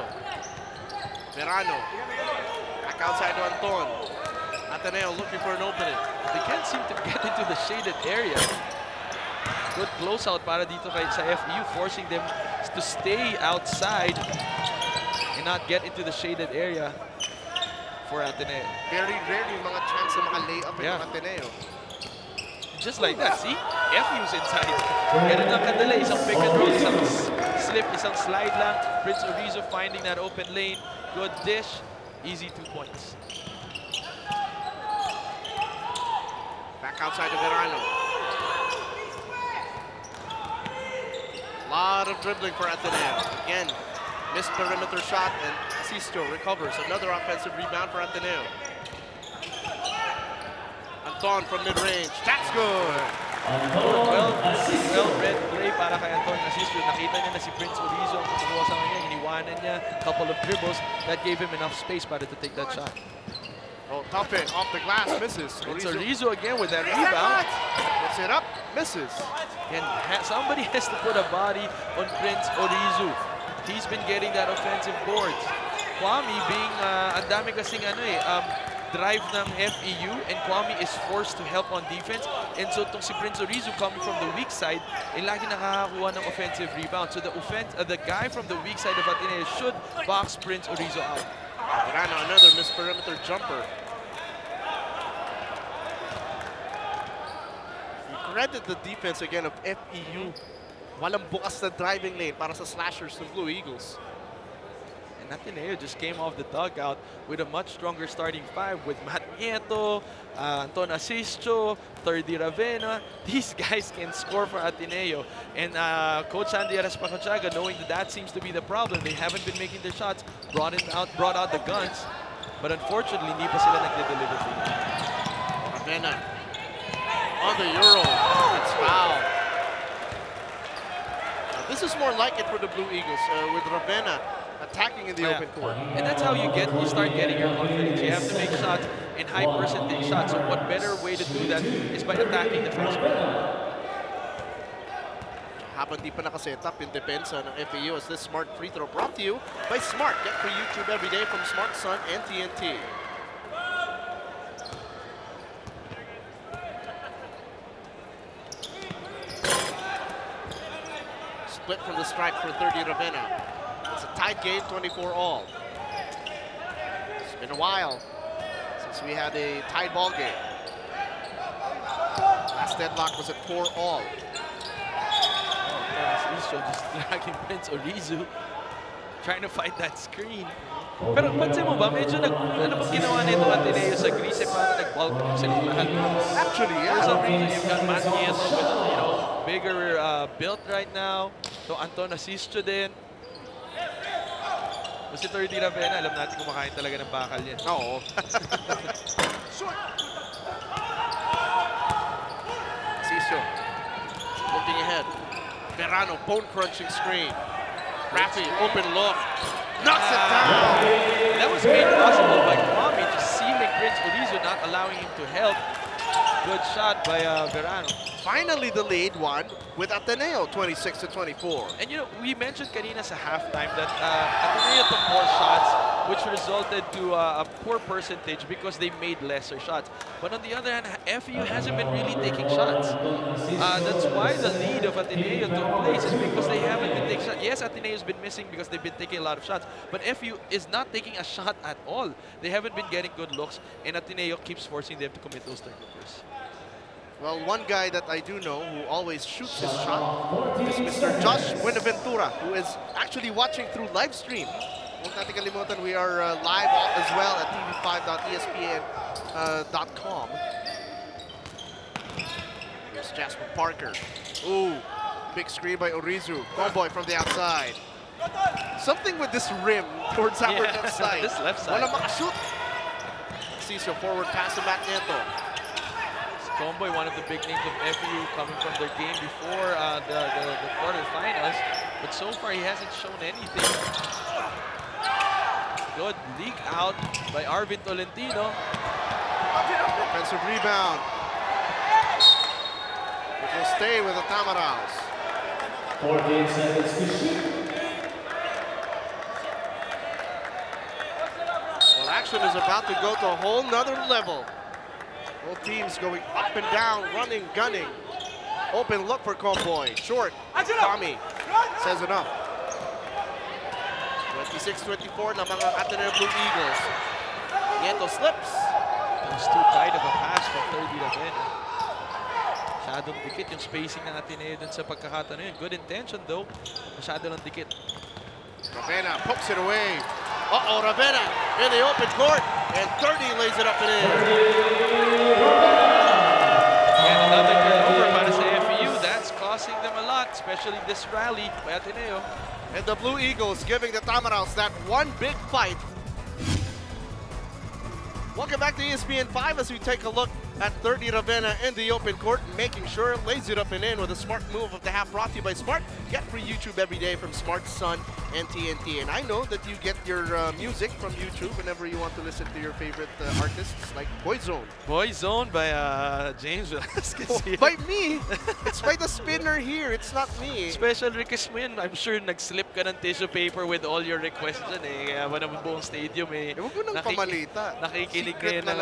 Verano. Back outside to Anton. Ateneo looking for an opening. They can't seem to get into the shaded area. Good closeout para dito sa FEU, forcing them to stay outside and not get into the shaded area for Ateneo. Very rarely mga chance na maka-lay up yung Ateneo. just like that. See? FEU's inside. Ganun lang kadali. Isang pick and roll, isang slip, isang slide lang. Prince Orizo finding that open lane. Good dish. Easy 2 points. Back outside to Verano. A lot of dribbling for Ateneo. Again, missed perimeter shot, and Sisto recovers. Another offensive rebound for Ateneo. Anton from mid-range. That's good. Well-read play para kay Anton Asisto. Nakita niya na si Prince Orizo ang kumuha sa kanya. Iniwanan niya a couple of dribbles that gave him enough space para to take that shot. Oh, tough it. Off the glass. Misses. Prince Orizo again with that rebound. Puts it up. Misses. And somebody has to put a body on Prince Orizo. He's been getting that offensive boards. Kwame being, ang dami kasing drive ng FEU, and Kwame is forced to help on defense. And so itong si Prince Orizo coming from the weak side, lagi nakakakuha ng offensive rebound. So the guy from the weak side of Ateneo should box Prince Orizo out. Verano, another missed perimeter jumper. You credit the defense again of FEU. Walang bukas na driving lane para sa slashers ng Blue Eagles. And Ateneo just came off the dugout with a much stronger starting five with Matt Nieto, Anton Asisto, Thirdy Ravena. These guys can score for Ateneo. And Coach Andy Araspacochaga, knowing that seems to be the problem, they haven't been making their shots, brought out the guns. But unfortunately, hindi pa sila nagde-deliver. Ravena on the Euro. It's foul. This is more like it for the Blue Eagles with Ravena attacking in the open court. And that's how you start getting your confidence. You have to make shots and high percentage shots. So what better way to do that is by attacking the fast break. Habang di pa nakaset up yung depensa ng FEU as this Smart free throw brought to you by Smart. Get free YouTube every day from Smart, Sun, and TNT. Split from the stripe for Thirdy Ravena. It's a tied game, 24-all. It's been a while since we had a tied ball game. Last deadlock was at 4-all. Asisto just dragging Prince Orizo, trying to fight that screen. Pero pansin mo ba, medyo ano bang ginawa nito Ateneo sa Greece, parang nag-bulk up sila lahat. Actually, yeah. For some reason, you've got Matt Nieto with, bigger build right now. So Anton Asisto din. Si Thirdy Ravena, alam natin kumakain talaga ng bakal yan. Oo. Asisto looking ahead. Verano, bone-crunching screen. Rafi, open look. Knocks it down. That was made possible by Kwame, just sealing Prince Orizo, not allowing him to help. Good shot by Verano. Finally, the lead won with Ateneo, 26-24. And we mentioned kanina sa halftime that Ateneo took more shots, which resulted to a poor percentage because they made lesser shots. But on the other hand, FEU hasn't been really taking shots. That's why the lead of Ateneo took place, is because they haven't been taking shots. Yes, Ateneo's been missing because they've been taking a lot of shots, but FEU is not taking a shot at all. They haven't been getting good looks, and Ateneo keeps forcing them to commit those turnovers. Well, one guy that I do know who always shoots his shot is Mr. Josh Buenaventura, who is actually watching through live stream. Huwag natin kalimutan, we are live as well at tv5.espn.com. Here's Jasper Parker. Ooh, big screen by Orizo. Comboy from the outside. Something with this rim towards our left side. This left side. Wala makashoot. Asisto forward pass to Matt Nieto. Comboy, one of the big names of FEU coming from their game before the quarterfinals, but so far he hasn't shown anything. Good leak out by Arvin Tolentino. Defensive rebound. It will stay with the Tamaraos. 14 seconds to shoot. Well, action is about to go to a whole nother level. Both teams going up and down, running, gunning. Open look for Comboy. Short. Tommy says enough. 26-24 na mga Ateneo Blue Eagles. Nieto slips. It was too tight of a pass from Thirdy Ravena. Masyadong dikit yung spacing ng Ateneo dun sa pagkakataon yun. Good intention though. Masyado lang dikit. Ravenna pokes it away. Uh-oh, Ravenna in the open court. And 30 lays it up and in. And another turnover para sa FEU. That's costing them a lot, especially this rally by Ateneo. And the Blue Eagles giving the Tamaraws that one big fight. Welcome back to ESPN 5 as we take a look at 30 Ravenna in the open court, making sure it lays it up and in with a smart move of the half brought to you by Smart. Get free YouTube every day from Smart, Sun, and TNT. And I know that you get your music from YouTube whenever you want to listen to your favorite artists like Boyzone. Boyzone by James Velasquez. Oh, by me? It's by the spinner here. It's not me. Special request mo yun. I'm sure nag-slip ka ng tissue paper with all your requests dyan eh. Kaya ba naman buong stadium eh. Huwag mo nang pamalita. Nakikinig kayo ng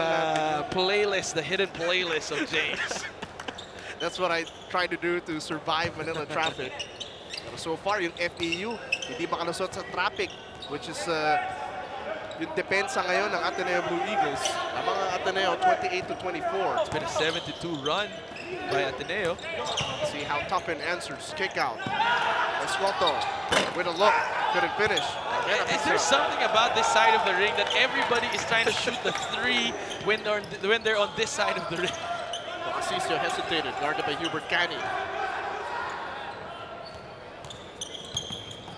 playlist, the hidden playlist of James. That's what I try to do to survive Manila traffic. Pero so far, yung FEU, hindi makalusot sa traffic, which is yung depensa ngayon ng Ateneo Blue Eagles. Ang mga Ateneo, 28-24. It's been a 7-2 run by Ateneo. See how tough and answers. Kick out. Escuoto with a look. Couldn't finish. Is there something about this side of the ring that everybody is trying to shoot the three when they're on this side of the ring? Asisio hesitated, guarded by Hubert Cani.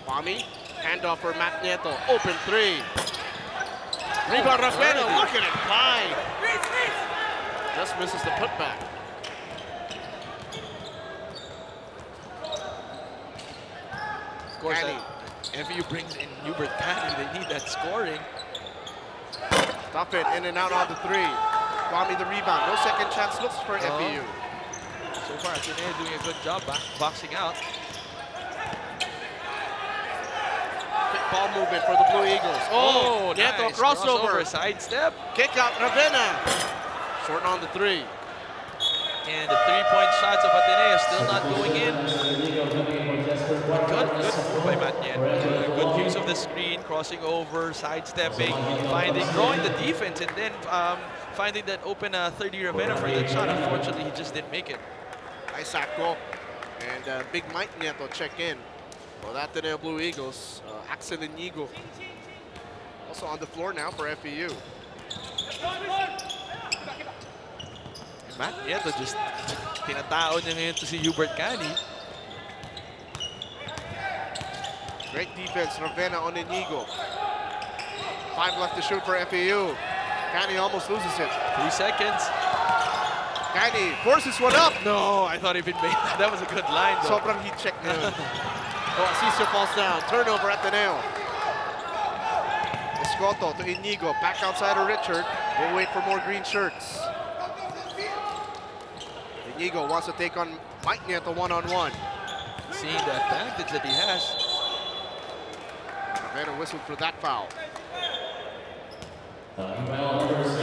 Pami, handoff for Matt Nieto. Open three. Rebound Ravenna, look at it fly. Just misses the putback. Of course, FEU brings in Hubert Cani. They need that scoring. Stuff it in and out on the three. Kwame the rebound. No second chance looks for FEU. So far, Ateneo doing a good job boxing out. Quick ball movement for the Blue Eagles. Oh, Nieto nice. crossover. Sidestep. Kick out Ravenna. Short on the three. And the three-point shots of Ateneo still not going in. Good move by Matt Nieto. Good use of the screen, crossing over, sidestepping, drawing the defense, and then finding that open 30 Ravenna for that shot. Unfortunately, he just didn't make it. Isaaco and Big Mike Nieto check in. Well, that Ateneo Blue Eagles. Axel Inigo also on the floor now for FEU. Matt Nieto just tinatao niya ngayon to si Hubert Cani. Great defense, Ravenna on Inigo. 5 left to shoot for FEU. Cani almost loses it. 3 seconds. Cani forces one up. No, I thought he made that. That was a good line though. Sobrang heat check na. Oh, Asisio falls down. Turnover at Ateneo. Escuoto to Inigo. Back outside of Richard. We'll wait for more green shirts. Inigo wants to take on Mike Nieto one-on-one. Seeing the advantage that he has. Ravenna whistled for that foul. I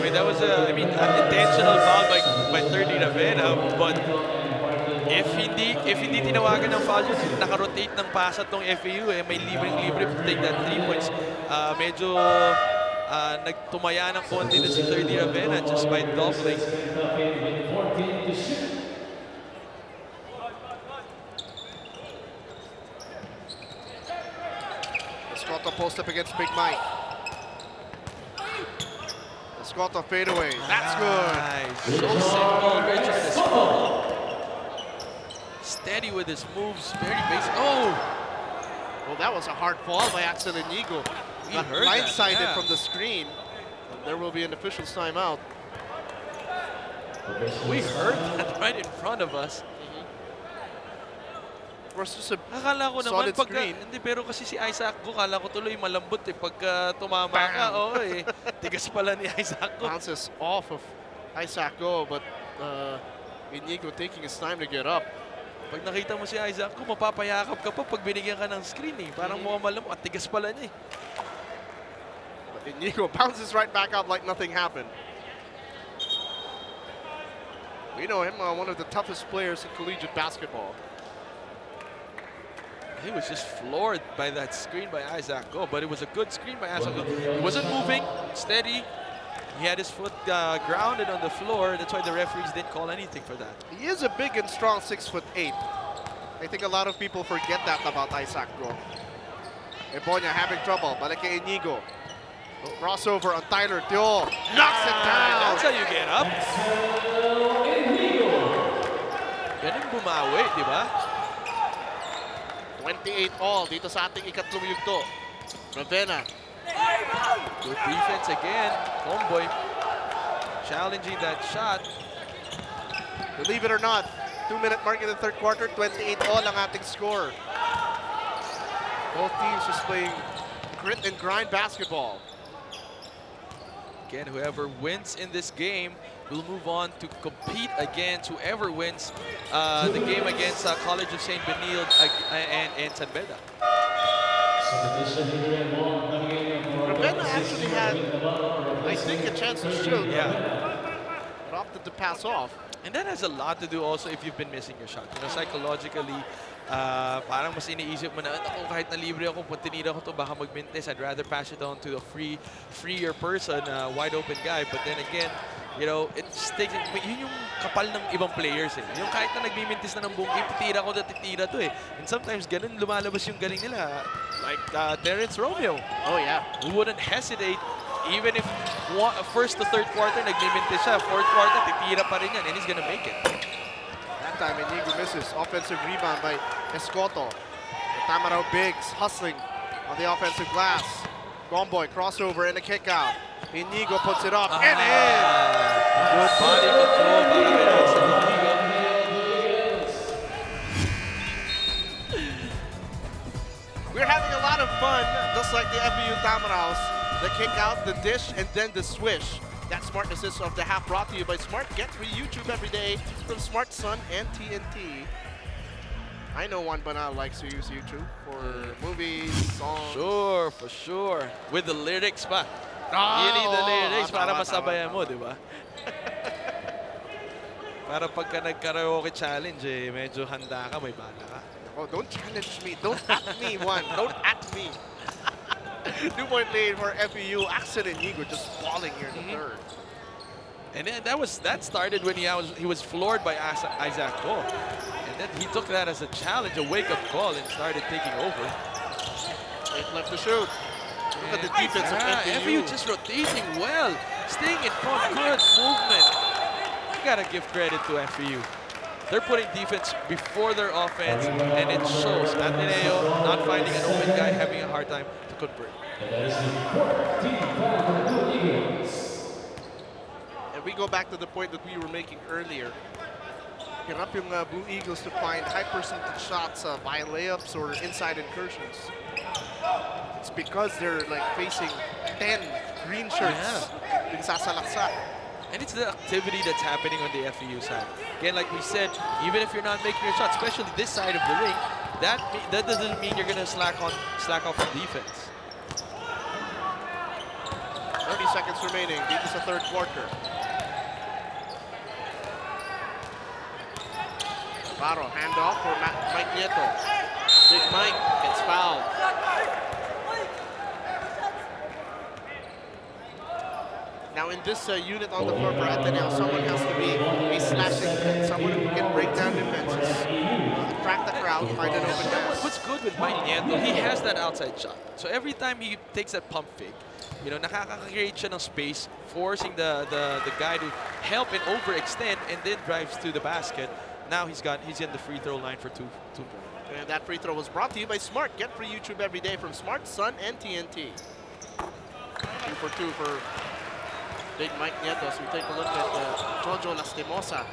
mean, that was an intentional foul by 30 Ravenna, but if hindi tinawagan ng foul yun, naka-rotate ng pasa tong FEU, may libreng-libre to take that 3 points. Medyo nagtumaya ng konti na si 30 Ravenna just by doubling. Escuoto post up against Big Mike. Escuoto fadeaway. That's good. Nice. So simple. Richard is steady with his moves. Very basic. Oh! Well, that was a hard fall by Axel Inigo. Got blindsided from the screen. There will be an official's timeout. We heard that right in front of us. Just a Akala ko naman solid pagka, screen. hindi, pero kasi si Isaac ko, akala ko tuloy malambot eh. Pagka tumama ka, oo eh. Tigas pala ni Isaac ko. Bounces off of Isaaco, but Inigo taking his time to get up. Pag nakita mo si Isaac ko, mapapayakap ka pa pag binigyan ka ng screen eh. Parang mukhang malambot at tigas pala niya eh. But Inigo bounces right back up like nothing happened. We know him, one of the toughest players in collegiate basketball. He was just floored by that screen by Isaac Go, but it was a good screen by Isaac Go. He wasn't moving, steady, He had his foot grounded on the floor. That's why the referees didn't call anything for that. He is a big and strong 6'8". I think a lot of people forget that about Isaac Go. Ebonya having trouble. Balik kay Inigo. Crossover on Tyler Teo. Knocks it down. That's how you get up. Ganun bumawi, di ba? 28 all dito sa ating ikatlong yugto. Ravenna. Good defense again. Homeboy challenging that shot. Believe it or not, 2-minute mark in the third quarter, 28 all ang ating score. Both teams just playing grit and grind basketball. Again, whoever wins in this game will move on to compete against whoever wins the game against College of St. Benilde and San Beda. Ravenna actually had, I think, a chance to shoot. Yeah. But opted to pass off. And that has a lot to do also if you've been missing your shot. You know, psychologically, parang mas iniisip mo na, ako, kahit na libre ako, pag tinira ko to, baka mag-mintis. I'd rather pass it on to a freer person, wide open guy. But then again, you know, it takes, yun yung kapal ng ibang players eh. Yung kahit na nagmimintis na ng buong game, titira ko na titira to eh. And sometimes ganun lumalabas yung galing nila. Like Terrence Romeo. Oh yeah. Who wouldn't hesitate even if first to third quarter nagmimintis siya, fourth quarter titira pa rin yan and he's gonna make it. That time Inigo misses. Offensive rebound by Escoto. The Tamaraw Bigs hustling on the offensive glass. Gomboy crossover and a kick out. Inigo puts it up and in. Good body control by Inigo. We're having a lot of fun, just like the FEU Tamaraws. The kick out, the dish, and then the swish. That smart assist of the half brought to you by Smart. Get free YouTube every day from Smart Sun and TNT. I know Juan Banal likes to use YouTube for movies, songs. Sure, for sure. With the lyrics pa. Oh, you need the lyrics para masabayan mo, di ba? Para pagka nag-karaoke challenge, eh, medyo handa ka, may bala ka. Oh, don't challenge me. Don't at me, Juan. Don't at me. 2-point lead for FEU. Axel Inigo just falling here in the third. And then that started when he was floored by Isaac Go. And then he took that as a challenge, a wake-up call, and started taking over. 8 left to shoot. Look at the defense of FEU. FEU just rotating well, staying in front, good movement. You gotta give credit to FEU. They're putting defense before their offense, and it shows. Ateneo not finding an open guy, having a hard time to convert. And we go back to the point that we were making earlier. Hirap yung Blue Eagles to find high percentage shots via layups or inside incursions. It's because they're like facing 10 green shirts. Nagsasalaksa. And it's the activity that's happening on the FEU side. Again, like we said, even if you're not making your shots, especially this side of the ring, that doesn't mean you're gonna slack off on defense. 30 seconds remaining. This is the third quarter. Navarro, handoff for Mike Nieto. Big Mike gets fouled. Now in this unit on the floor for Ateneo, someone has to be a slashing threat, someone who can break down defenses, attract the crowd, find an open pass. What's good with Mike Nieto, he has that outside shot. So every time he takes that pump fake, you know, nakaka-create siya ng space, forcing the guy to help and overextend, and then drives to the basket. Now he's in the free throw line for two more. And that free throw was brought to you by Smart. Get free YouTube every day from Smart, Sun, and TNT. 2 for 2 for Big Mike Nieto. So we take a look at Jojo Lastimosa.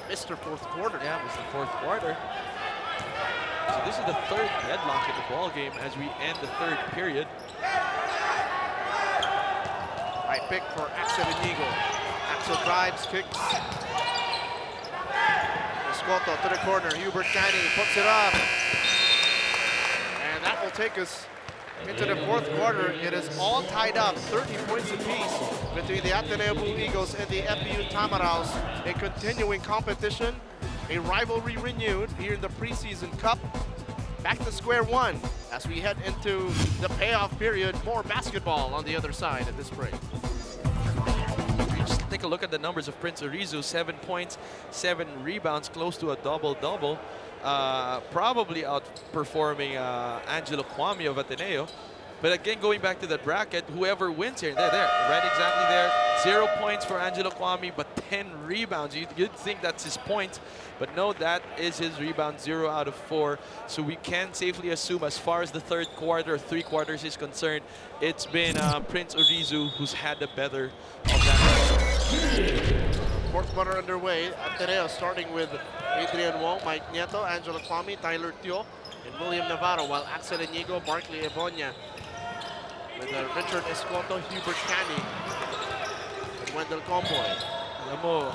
Mr. Fourth Quarter. Yeah, Mr. Fourth Quarter. So this is the third deadlock in the ball game as we end the third period. Right pick for Axel Inigo. Axel drives, kicks. Escoto to the corner. Hubert Canny puts it up. And that will take us into the fourth quarter. It is all tied up, 30 points apiece between the Ateneo Blue Eagles and the FEU Tamaraws. A continuing competition, a rivalry renewed here in the preseason cup. Back to square one as we head into the payoff period. More basketball on the other side at this break. take a look at the numbers of Prince Orizu. 7 points, 7 rebounds, close to a double-double. Probably outperforming Angelo Kwame of Ateneo. But again, going back to that bracket, whoever wins here, there, right exactly there. 0 points for Angelo Kwame, but 10 rebounds. You'd think that's his points, but no, that is his rebound, 0 out of 4. So we can safely assume, as far as the third quarter, 3 quarters is concerned, it's been Prince Orizu who's had the better of that. Fourth quarter underway. Ateneo starting with Adrian Wong, Mike Nieto, Angelo Kwame, Tyler Teo, and William Navarro, while Axel Inigo, Barkley Ebonia, with Richard Escoto, Hubert Canny, and Wendell Comboy. Alam mo,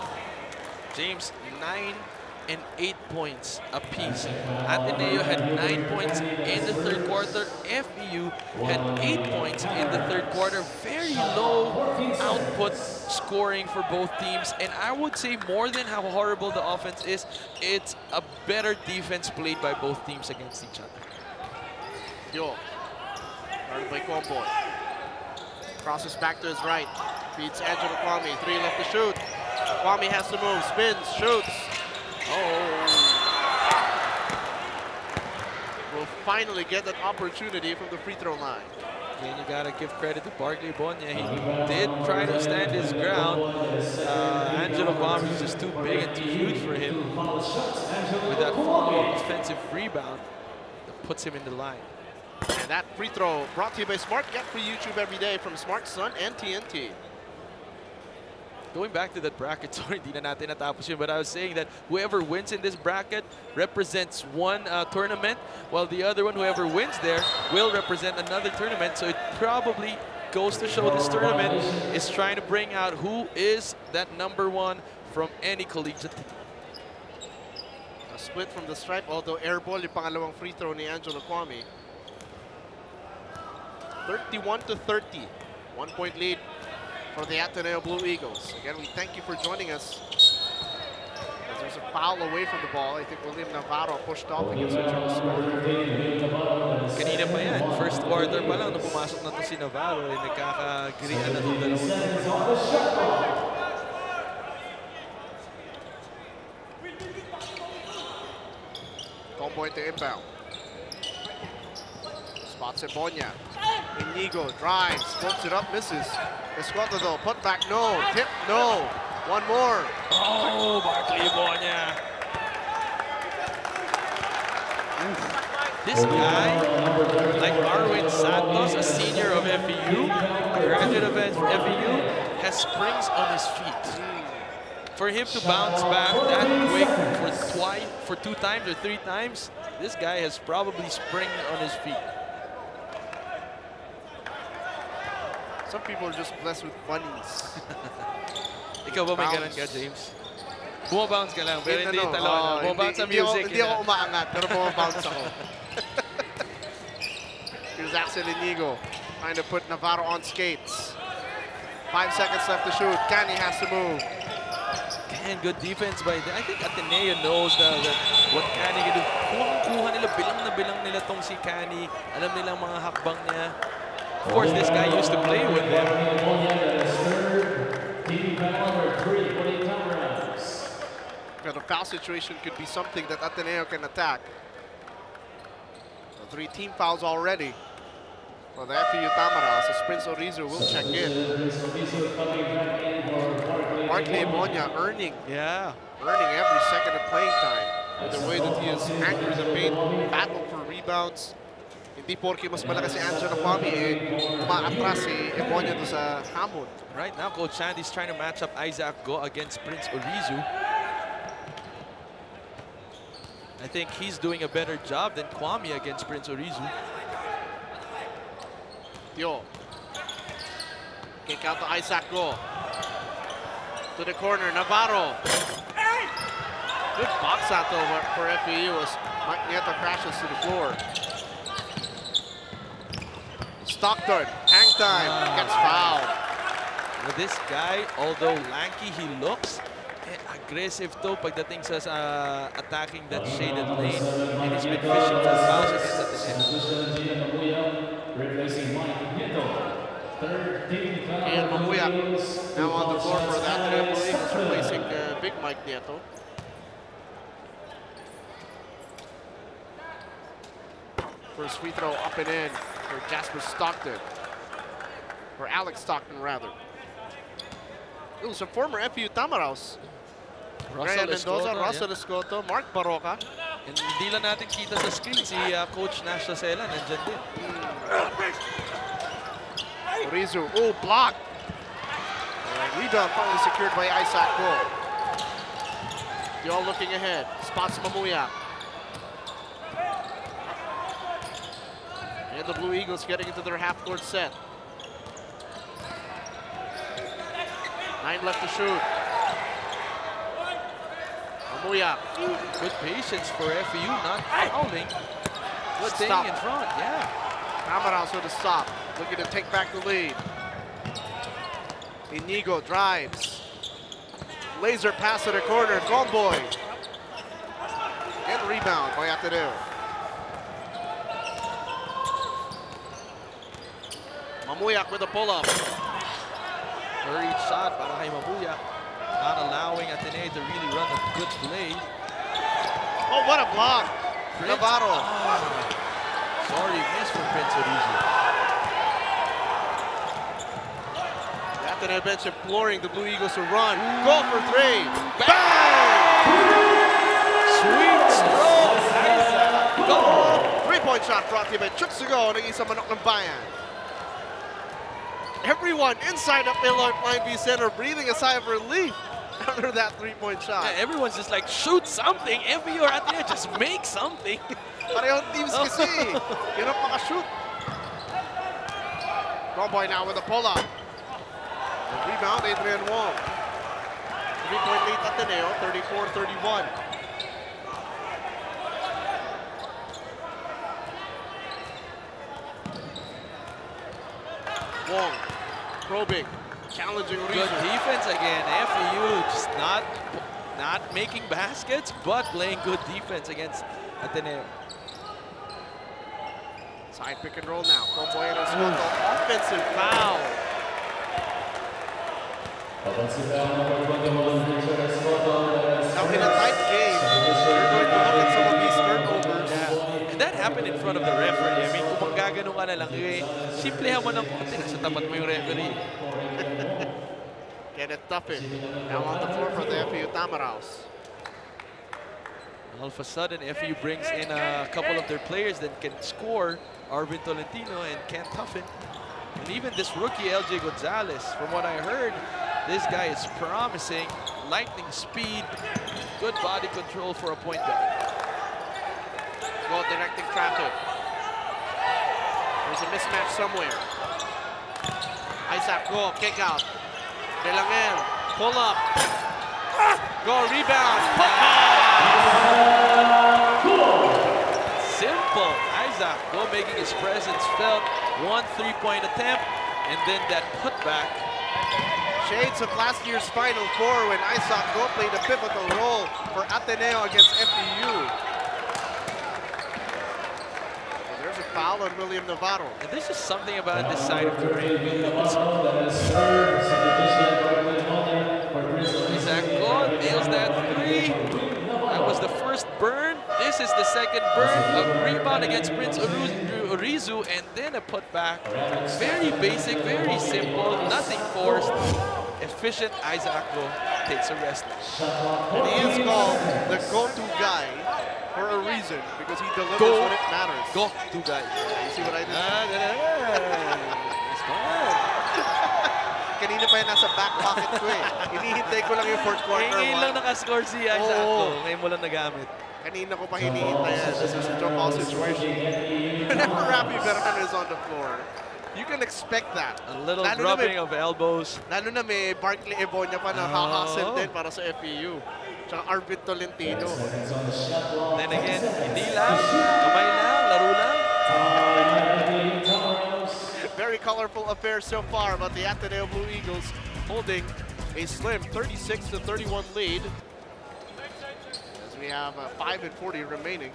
James, 9 and 8 points apiece. Ateneo had 9 points in the third quarter. FEU had 8 points in the third quarter. Very low output scoring for both teams. And I would say, more than how horrible the offense is, it's a better defense played by both teams against each other. Yo. Guarded by Comboy. Crosses back to his right. Beats Angelo Kwame. 3 left to shoot. Kwame has to move. Spins. Shoots. Oh. Will finally get that opportunity from the free throw line. Again, you gotta give credit to Barkley Bonya. He did try to stand his ground. Angelo Kwame is just too big and too huge for him. With that follow-up offensive rebound that puts him in the line. And that free throw brought to you by Smart. Get free YouTube every day from Smart, Sun, and TNT. Going back to that bracket, sorry, di na natin natapos yun, but I was saying that whoever wins in this bracket represents one tournament, while the other one, whoever wins there, will represent another tournament. So it probably goes to show this tournament is trying to bring out who is that #1 from any collegiate team. A split from the stripe, although air ball yung pangalawang free throw ni Angelo Kwame. 31-30, 1 point lead for the Ateneo Blue Eagles. Again, we thank you for joining us. As there's a foul away from the ball, I think William Navarro pushed off against Richard Escoto. Kanina pa yan, first quarter pa lang, nung pumasok na to si Navarro, nagkakagrihan na itong dalawang. Comboy to inbound. Spots Ebonia. Inigo drives, floats it up, misses. Escoto though, put back, no. Tip, no. One more. Oh, Barkley Ebonia. This guy, like Arwin Santos, a senior of FEU, a graduate of FEU, has springs on his feet. For him to bounce back that quick for 2 times or 3 times, this guy has probably spring on his feet. Some people are just blessed with bunnies. Ikaw ba may ganun ka, James? Bumabounce ka lang, pero hindi talon. Bumabounce sa music. Hindi ako umaangat, pero bumabounce ako. Here's Axel Inigo trying to put Navarro on skates. 5 seconds left to shoot. Canny has to move. And good defense by I think Ateneo knows what Canny can do. Kuha nila, bilang nila tong si Canny. Alam nila ang mga hakbang niya. Of course, this guy used to play with them. The foul situation could be something that Ateneo can attack. 3 team fouls already for the FEU Tamara. So Prince Orizu will check in. Barkley Ebonia earning every second of playing time with the way that he is anchored the paint, battle for rebounds. Hindi porke mas malakas si Angelo Kwame, umaatras si Ebonia to sa hamon. Right now, Coach Sandy's trying to match up Isaac Go against Prince Orizu. I think he's doing a better job than Kwame against Prince Orizu. Teo. Kick out to Isaac Go. To the corner, Navarro. Good box out though for FEU as Mike Nieto crashes to the floor. Stockton, hang time, gets fouled. With this guy, although lanky he looks, aggressive to pagdating sa attacking that shaded lane, and he's been fishing for fouls against Ateneo. And Mamuya now on the floor for the Ateneo Blue Eagles, replacing Big Mike Nieto. First free throw up and in for Jasper Stockton. Or Alex Stockton, rather. It was a former FEU Tamaraos. Ryan Mendoza, Russell Escoto, Mark Baroca. And hindi lang natin kita sa screen si Coach Nash Sasela, nandyan din. Rizu, oh, block. Rebound finally secured by Isaac Go. They all looking ahead. Spots Mamuya. And the Blue Eagles getting into their half-court set. 9 left to shoot. Mamuya. Good patience for FEU, not fouling. Good staying stop in front, yeah. Tamaraos with a stop. Looking to take back the lead. Inigo drives. Laser pass to the corner. Gomboy. And rebound by Ateneo. Mamuyak with a pull-up. Hurried shot para kay Mamuya. Not allowing Ateneo to really run a good play. Oh, what a block. Navarro. Sorry, miss for Prince Orizo. The Ateneo bench imploring the Blue Eagles to run. Go for 3. Bang! Sweet stroke. Go! 3-point shot brought to you by Chuksugo ng isang manok ng bayan. Everyone inside of Filoil Flying V Center breathing a sigh of relief after that 3-point shot. Yeah, everyone's just like, shoot something. FEU or Ateneo, just make something. Parehong teams kasi. Hirap makashoot. Gomboy now with a pull-up. Rebound, Adrian Wong. 3-point lead Ateneo, 34-31. Wong, probing, challenging Orizo. Good defense again. FEU just not making baskets, but playing good defense against Ateneo. Side pick and roll now. Gomboy and Escoto. Offensive foul. Now in a tight game, you're going to look at some of these turnovers. Yeah. And that happened in front of the referee. I mean, kung magagano ka na lang, simplehan mo ng konti, nasa tapat mo yung referee. Kenneth Tuffin now on the floor for the FEU Tamaraos. All of a sudden, FEU brings in a couple of their players that can score, Arvin Tolentino and Ken Tuffin. And even this rookie, LJ Gonzalez, from what I heard, this guy is promising. Lightning speed, good body control for a point guard. Go directing traffic. There's a mismatch somewhere. Isaac Go, kick out. Delangel, pull up. Go, rebound. Simple. Isaac Go making his presence felt. 1 3-point attempt, and then that putback. Shades of last year's Final Four when Isaac Go played a pivotal role for Ateneo against FEU. Well, there's a foul on William Navarro. And there's just something about this side of the ring. Isaac Go nails that 3. That was the first burn. This is the second burn. A rebound against Prince Orizo, and then a putback. Very basic, very simple, nothing forced. Efficient. Isaac Go takes a rest. And he is called the go-to guy for a reason, because he delivers when it matters. Go-to guy. You see what I did? Kanina pa yung nasa back pocket ko eh. Hinihintay ko lang yung fourth quarter. Ngayon lang nakascore si Isaac Go. Ngayon mo lang nagamit. Kanina ko pa hinihintay yan. This is a jump ball situation. Whenever Rafi Berhan is on the floor, you can expect that. A little rubbing of elbows. Lalo na may Barkley Ebonia pa na hahasel din para sa FEU. Tsaka Arvin Tolentino. Then again, hindi lang, kamay lang, laro lang. Very colorful affair so far, but the Ateneo Blue Eagles holding a slim 36-31 lead. As we have 5:40 remaining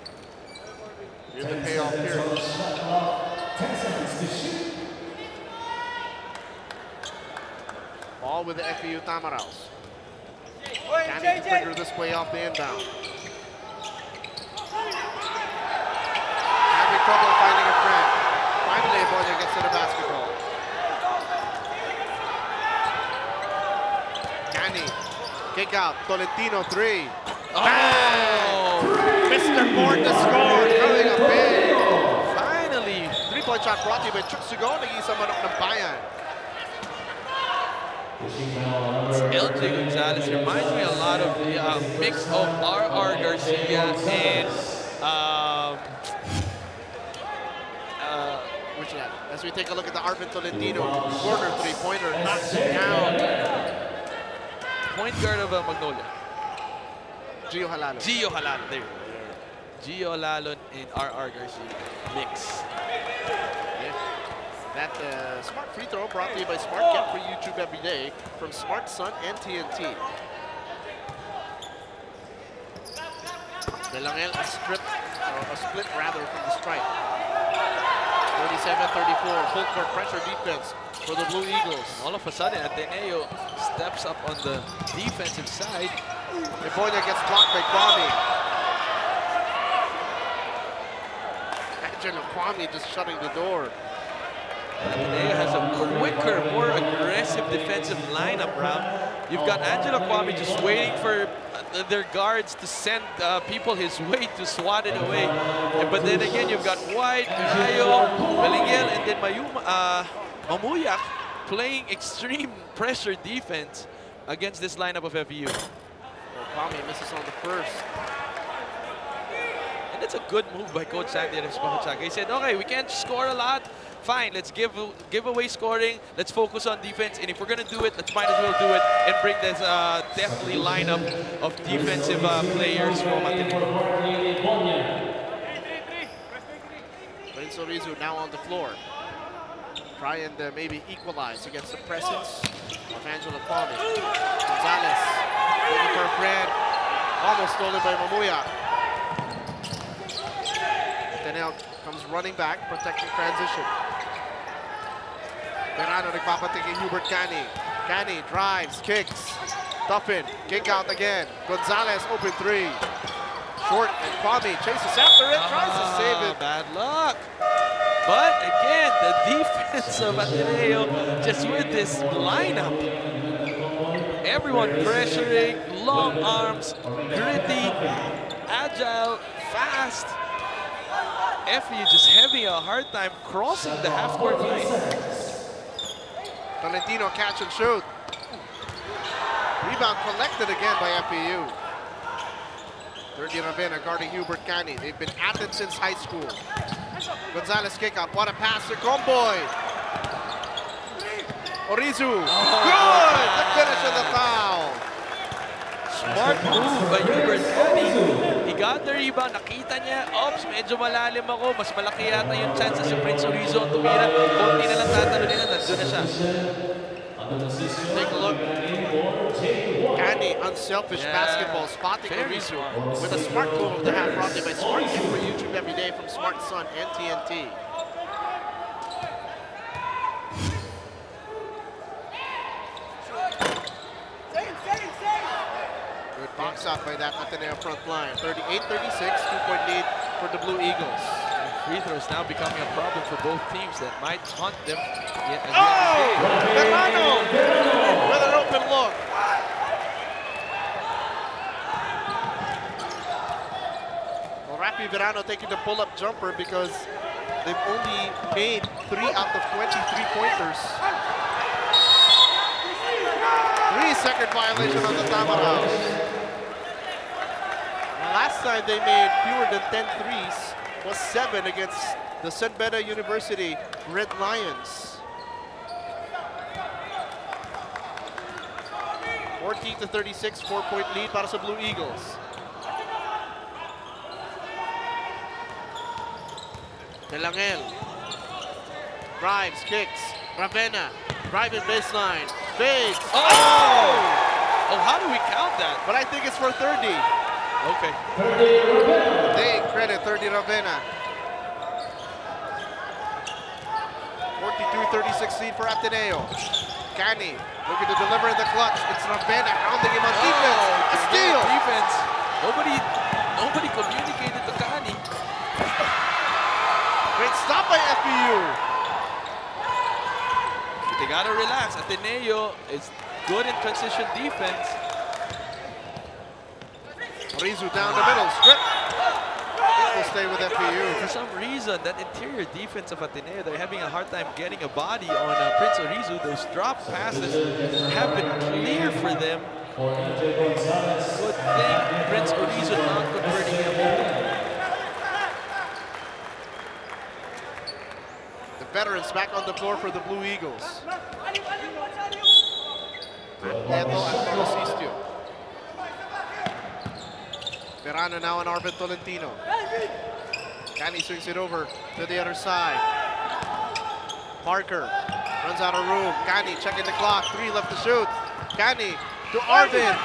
in the payoff period. All with the FEU Tamaraos. Can he trigger this play off the inbound? Having trouble finding a friend. Finally, Boya gets to the basketball. Cani, kick out, Tolentino 3. Bang! Mr. Board to score, coming up big. Finally, three-point shot brought to you by Chuk Sugon, nag-iisa manok ng bayan. LJ Gonzalez reminds me a lot of the mix of R.R. Garcia and which one? As we take a look at the Arvin Tolentino corner three-pointer, knocks it down. Point guard of Magnolia. Gio Halalo. Gio Halalo, there you go. Gio Halalo and R.R. Garcia mix. That smart free throw brought to you by Smart Get for YouTube every day from Smart Sun and TNT. Delangel a split rather from the stripe. 37-34, full court pressure defense for the Blue Eagles. All of a sudden, Ateneo steps up on the defensive side. Iboña gets blocked by Kwame. Angelo Kwame just shutting the door. Ateneo has a quicker, more aggressive defensive lineup, Round. You've got Angelo Kwame just waiting for their guards to send people his way to swat it away. But then again, you've got White, Rayo, Belingel, and then Mamuyak playing extreme pressure defense against this lineup of FEU. Well, Kwame misses on the first. And it's a good move by Coach Sandy Respachaga. He said, okay, we can't score a lot. Fine, let's give away scoring. Let's focus on defense. And if we're going to do it, let's might as well do it and bring this definitely lineup of defensive players from Ateneo. Prince Orizu now on the floor. Try and maybe equalize against the presence of Angelo Kwame. Gonzalez looking for a friend. Almost stolen by Mamuya. Ateneo comes running back, protecting transition. Verano nagpapating kay Hubert Cani. Cani drives, kicks. Tuffin, kick out again. Gonzalez open three. Short and Kwame chases after it, tries to save it. Bad luck. But again, the defense of Ateneo just with this lineup. Everyone pressuring, long arms, gritty, agile, fast. FEU just having a hard time crossing the half-court line. Tolentino catch and shoot. Rebound collected again by FEU. 30 Ravenna guarding Hubert Cani. They've been at it since high school. Gonzalez kick out. What a pass to Comboy. Orizu. Good! The finish of the foul. Smart move by Hubert Cani. He got the rebound. Nakita niya, oops, medyo malalim ako. Mas malaki yata yung chances si Prince Orizo tumira. Konti na lang tatalo nila. Nandun na siya. Take a look. Cani, unselfish basketball, spotting Orizu with a smart move of the half brought to you by Smart Get for YouTube every day from Smart Sun and TNT. Good box out by that Ateneo front line. 38-36, 2-point lead for the Blue Eagles. Free throws now becoming a problem for both teams that might haunt them. Verano with an open look. Well, Rafi Verano taking the pull-up jumper because they've only made 3 out of 20 3-pointers. 3-second violation on the Tamaraos. Last time they made fewer than 10 threes was 7 against the San Beda University Red Lions. 14-36, 4-point lead para sa Blue Eagles. Delangel drives, kicks. Ravenna driving baseline, fades. Oh, how do we count that? But I think it's for 30. Okay. They credit 30 Ravenna. 42-36 lead for Ateneo. Cani looking to deliver in the clutch. It's Ravena hounding him on defense. A steal! Defense. Nobody communicated to Cani. Great stop by FEU. They gotta relax. Ateneo is good in transition defense. Rizu down the middle, strip. It will stay with FEU. For some reason, that interior defense of Ateneo, they're having a hard time getting a body on Prince Orizu. Those drop passes have been clear for them. Good thing Prince Orizu not converting them. The veterans back on the floor for the Blue Eagles. Neto and Felicicio. Verano now on Arvin Tolentino. Cani swings it over to the other side. Parker runs out of room. Cani checking the clock. 3 left to shoot. Cani to Arvin.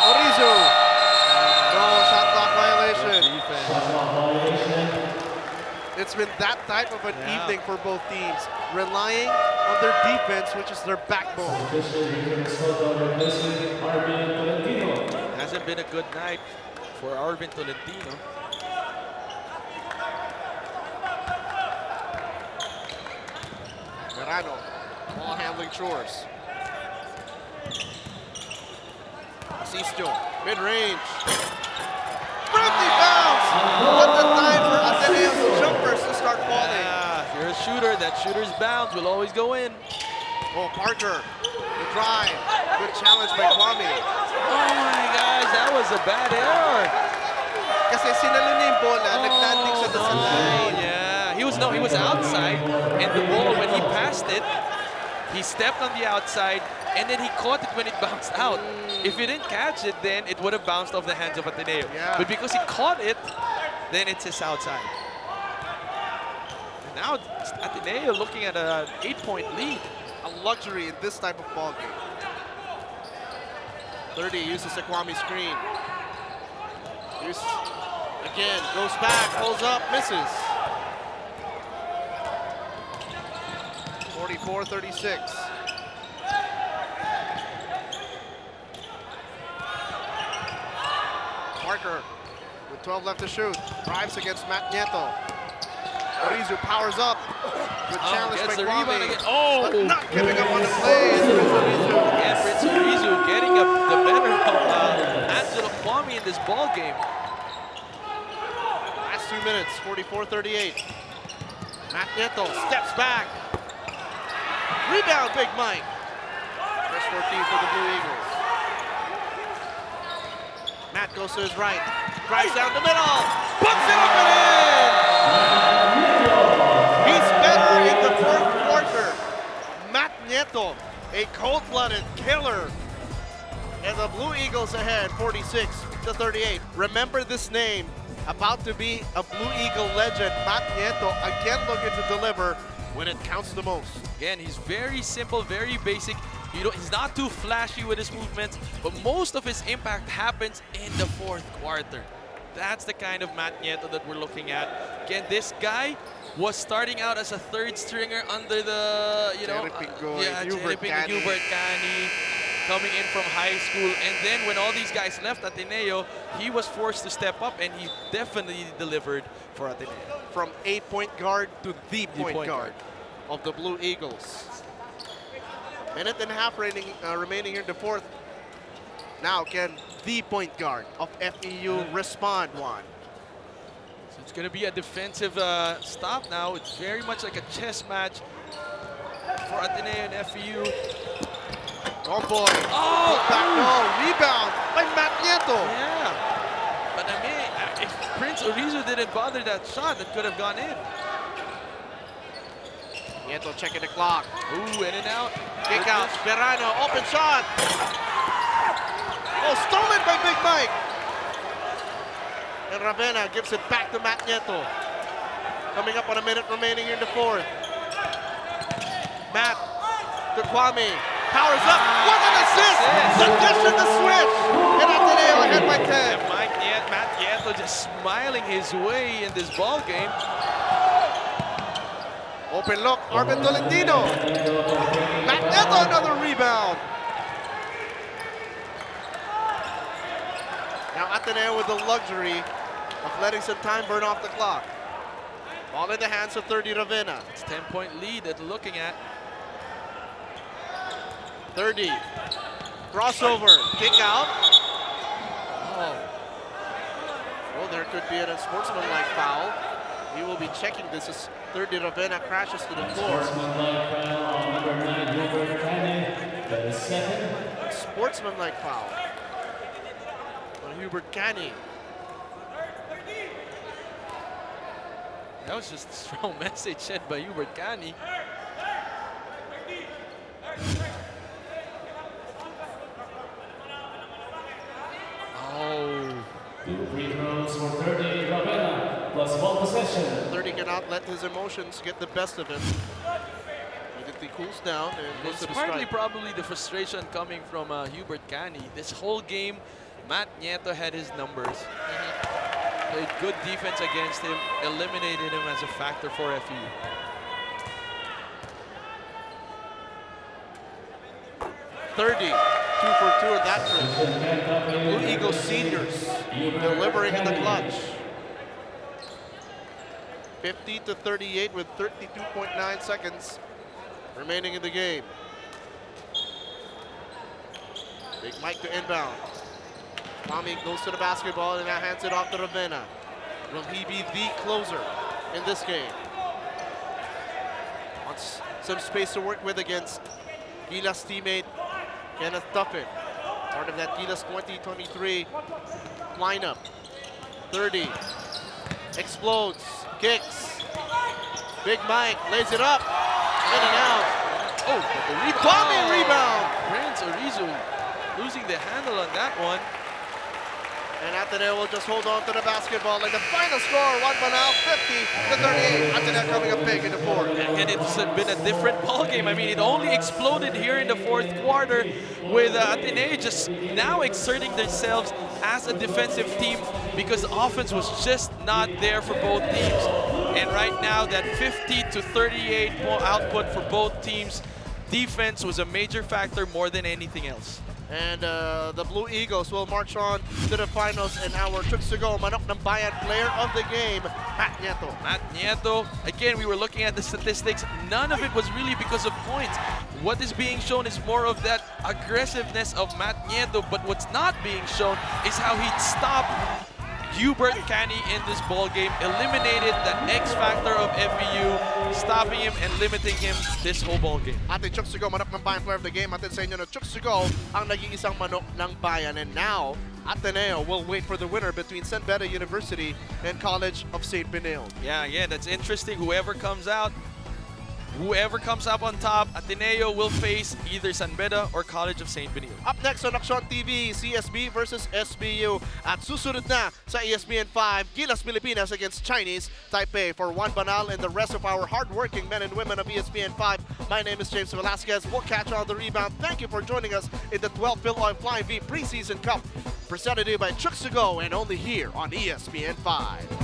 Orizu. No, shot clock violation. It's been that type of an evening for both teams, relying on their defense, which is their backbone. Hasn't been a good night for Arvin Tolentino. Verano, ball handling chores. Sisto, mid-range. Friendly bounce! What the time for Ateneo's jumpers to start falling. Yeah, if you're a shooter, that shooter's bounce will always go in. Oh, Parker, the drive. Good challenge by Kwame. Oh my gosh, that was a bad error. Kasi sinalo niya yung bola, naglanding siya sa line. Yeah, he was outside, and the ball, when he passed it, he stepped on the outside, and then he caught it when it bounced out. If he didn't catch it, then it would have bounced off the hands of Ateneo. Yeah. But because he caught it, then it's his outside. And now Ateneo looking at an 8-point lead. A luxury in this type of ball game. 30 uses the Kwame screen. Again, goes back, pulls up, misses. 44-36. Parker with 12 left to shoot. Drives against Matt Nieto. Orizu powers up. Good challenge by Kwame. Oh! But not giving up on the play is Prince Orizu. Yeah, Prince Orizu getting the better of Angelo Kwame in this ball game. Last 2 minutes, 44-38. Matt Nieto steps back. Rebound, Big Mike. First 14 for the Blue Eagles. Matt goes to his right. Drives down the middle. Puts it up and in! He's better in the fourth quarter. Matt Nieto, a cold-blooded killer. And the Blue Eagles ahead, 46-38. Remember this name. About to be a Blue Eagle legend, Matt Nieto, again looking to deliver when it counts the most. Again, he's very simple, very basic. He's not too flashy with his movements, but most of his impact happens in the fourth quarter. That's the kind of Matt Nieto that we're looking at. Again, this guy was starting out as a third stringer under the, Hubert Cani, coming in from high school. And then when all these guys left Ateneo, he was forced to step up, and he definitely delivered for Ateneo. From 8-point guard to the point guard of the Blue Eagles. Minute and a half remaining here in the fourth. Now can the point guard of FEU respond, Juan? So it's going to be a defensive stop now. It's very much like a chess match for Ateneo and FEU. Oh boy. Oh, back no. Rebound by Matt Nieto. Yeah. But I mean, if Prince Orizu didn't bother that shot, that could have gone in. Nieto checking the clock. Ooh, in and out. Kick out. Verano, open shot. Oh, stolen by Big Mike. And Ravena gives it back to Matt Nieto. Coming up on a minute remaining in the fourth. Matt to Kwame. Powers up. What an assist! The dish and the switch. And Ateneo ahead by 10. And Matt Nieto just smiling his way in this ball game. Open look, Arvin Tolentino. Matt Nieto, another rebound. Now Ateneo with the luxury of letting some time burn off the clock. Ball in the hands of 30 Ravenna. It's a 10-point lead that they're looking at. 30. Crossover. Kick out. Oh. Well, there could be an unsportsmanlike foul. We will be checking this as 30 Ravenna crashes to the floor. Sportsmanlike foul on Hubert Canny. That was just a strong message sent by Hubert Canny. Oh. Two free throws for 30 Ravenna, plus ball possession. 30 cannot let his emotions get the best of him. Immediately cools down and goes It's to the partly strike. probably the frustration coming from Hubert Canny. This whole game, Matt Nieto had his numbers. Played good defense against him, eliminated him as a factor for FEU. $30, 2 for 2 in that trip. The Blue Eagles seniors delivering in the clutch. 50-38 with 32.9 seconds remaining in the game. Big Mike to inbound. Tommy goes to the basketball and now hands it off to Ravenna. Will he be the closer in this game? Wants some space to work with against Gilas teammate Kenneth Tuffin. Part of that Gilas 2023 lineup. 30. Explodes. Kicks. Big Mike lays it up. In and out. Oh, but the rebound. Tommy rebound. Prince Arizu losing the handle on that one. And Ateneo will just hold on to the basketball. And the final score, one now, 50-38. Ateneo coming up big in the fourth. And it's been a different ball game. I mean, it only exploded here in the fourth quarter with Ateneo just now exerting themselves as a defensive team because offense was just not there for both teams. And right now, that 50-38 output for both teams, defense was a major factor more than anything else. And the Blue Eagles will march on to the finals in our trips to go. Manok ng Bayan player of the game, Matt Nieto. Matt Nieto, again, we were looking at the statistics. None of it was really because of points. What is being shown is more of that aggressiveness of Matt Nieto, but what's not being shown is how he stopped Hubert Canny in this ball game, eliminated the X factor of FEU, stopping him and limiting him this whole ball game. Ating Chooks to Go, Manok ng Bayan player of the game. Atin sa inyo na Chooks to Go ang naging isang Manok ng Bayan. And now, Ateneo will wait for the winner between San Beda University and College of St. Benilde. Yeah, that's interesting. Whoever comes up on top, Ateneo will face either San Beda or College of St. Benilde. Up next on Aksyon TV, CSB versus SBU. At susunod na sa ESPN 5, Gilas Pilipinas against Chinese Taipei. For Juan Banal and the rest of our hardworking men and women of ESPN 5, my name is James Velasquez. We'll catch on the rebound. Thank you for joining us in the 12th Filoil Flying V Preseason Cup, presented to you by Chooks to Go and only here on ESPN 5.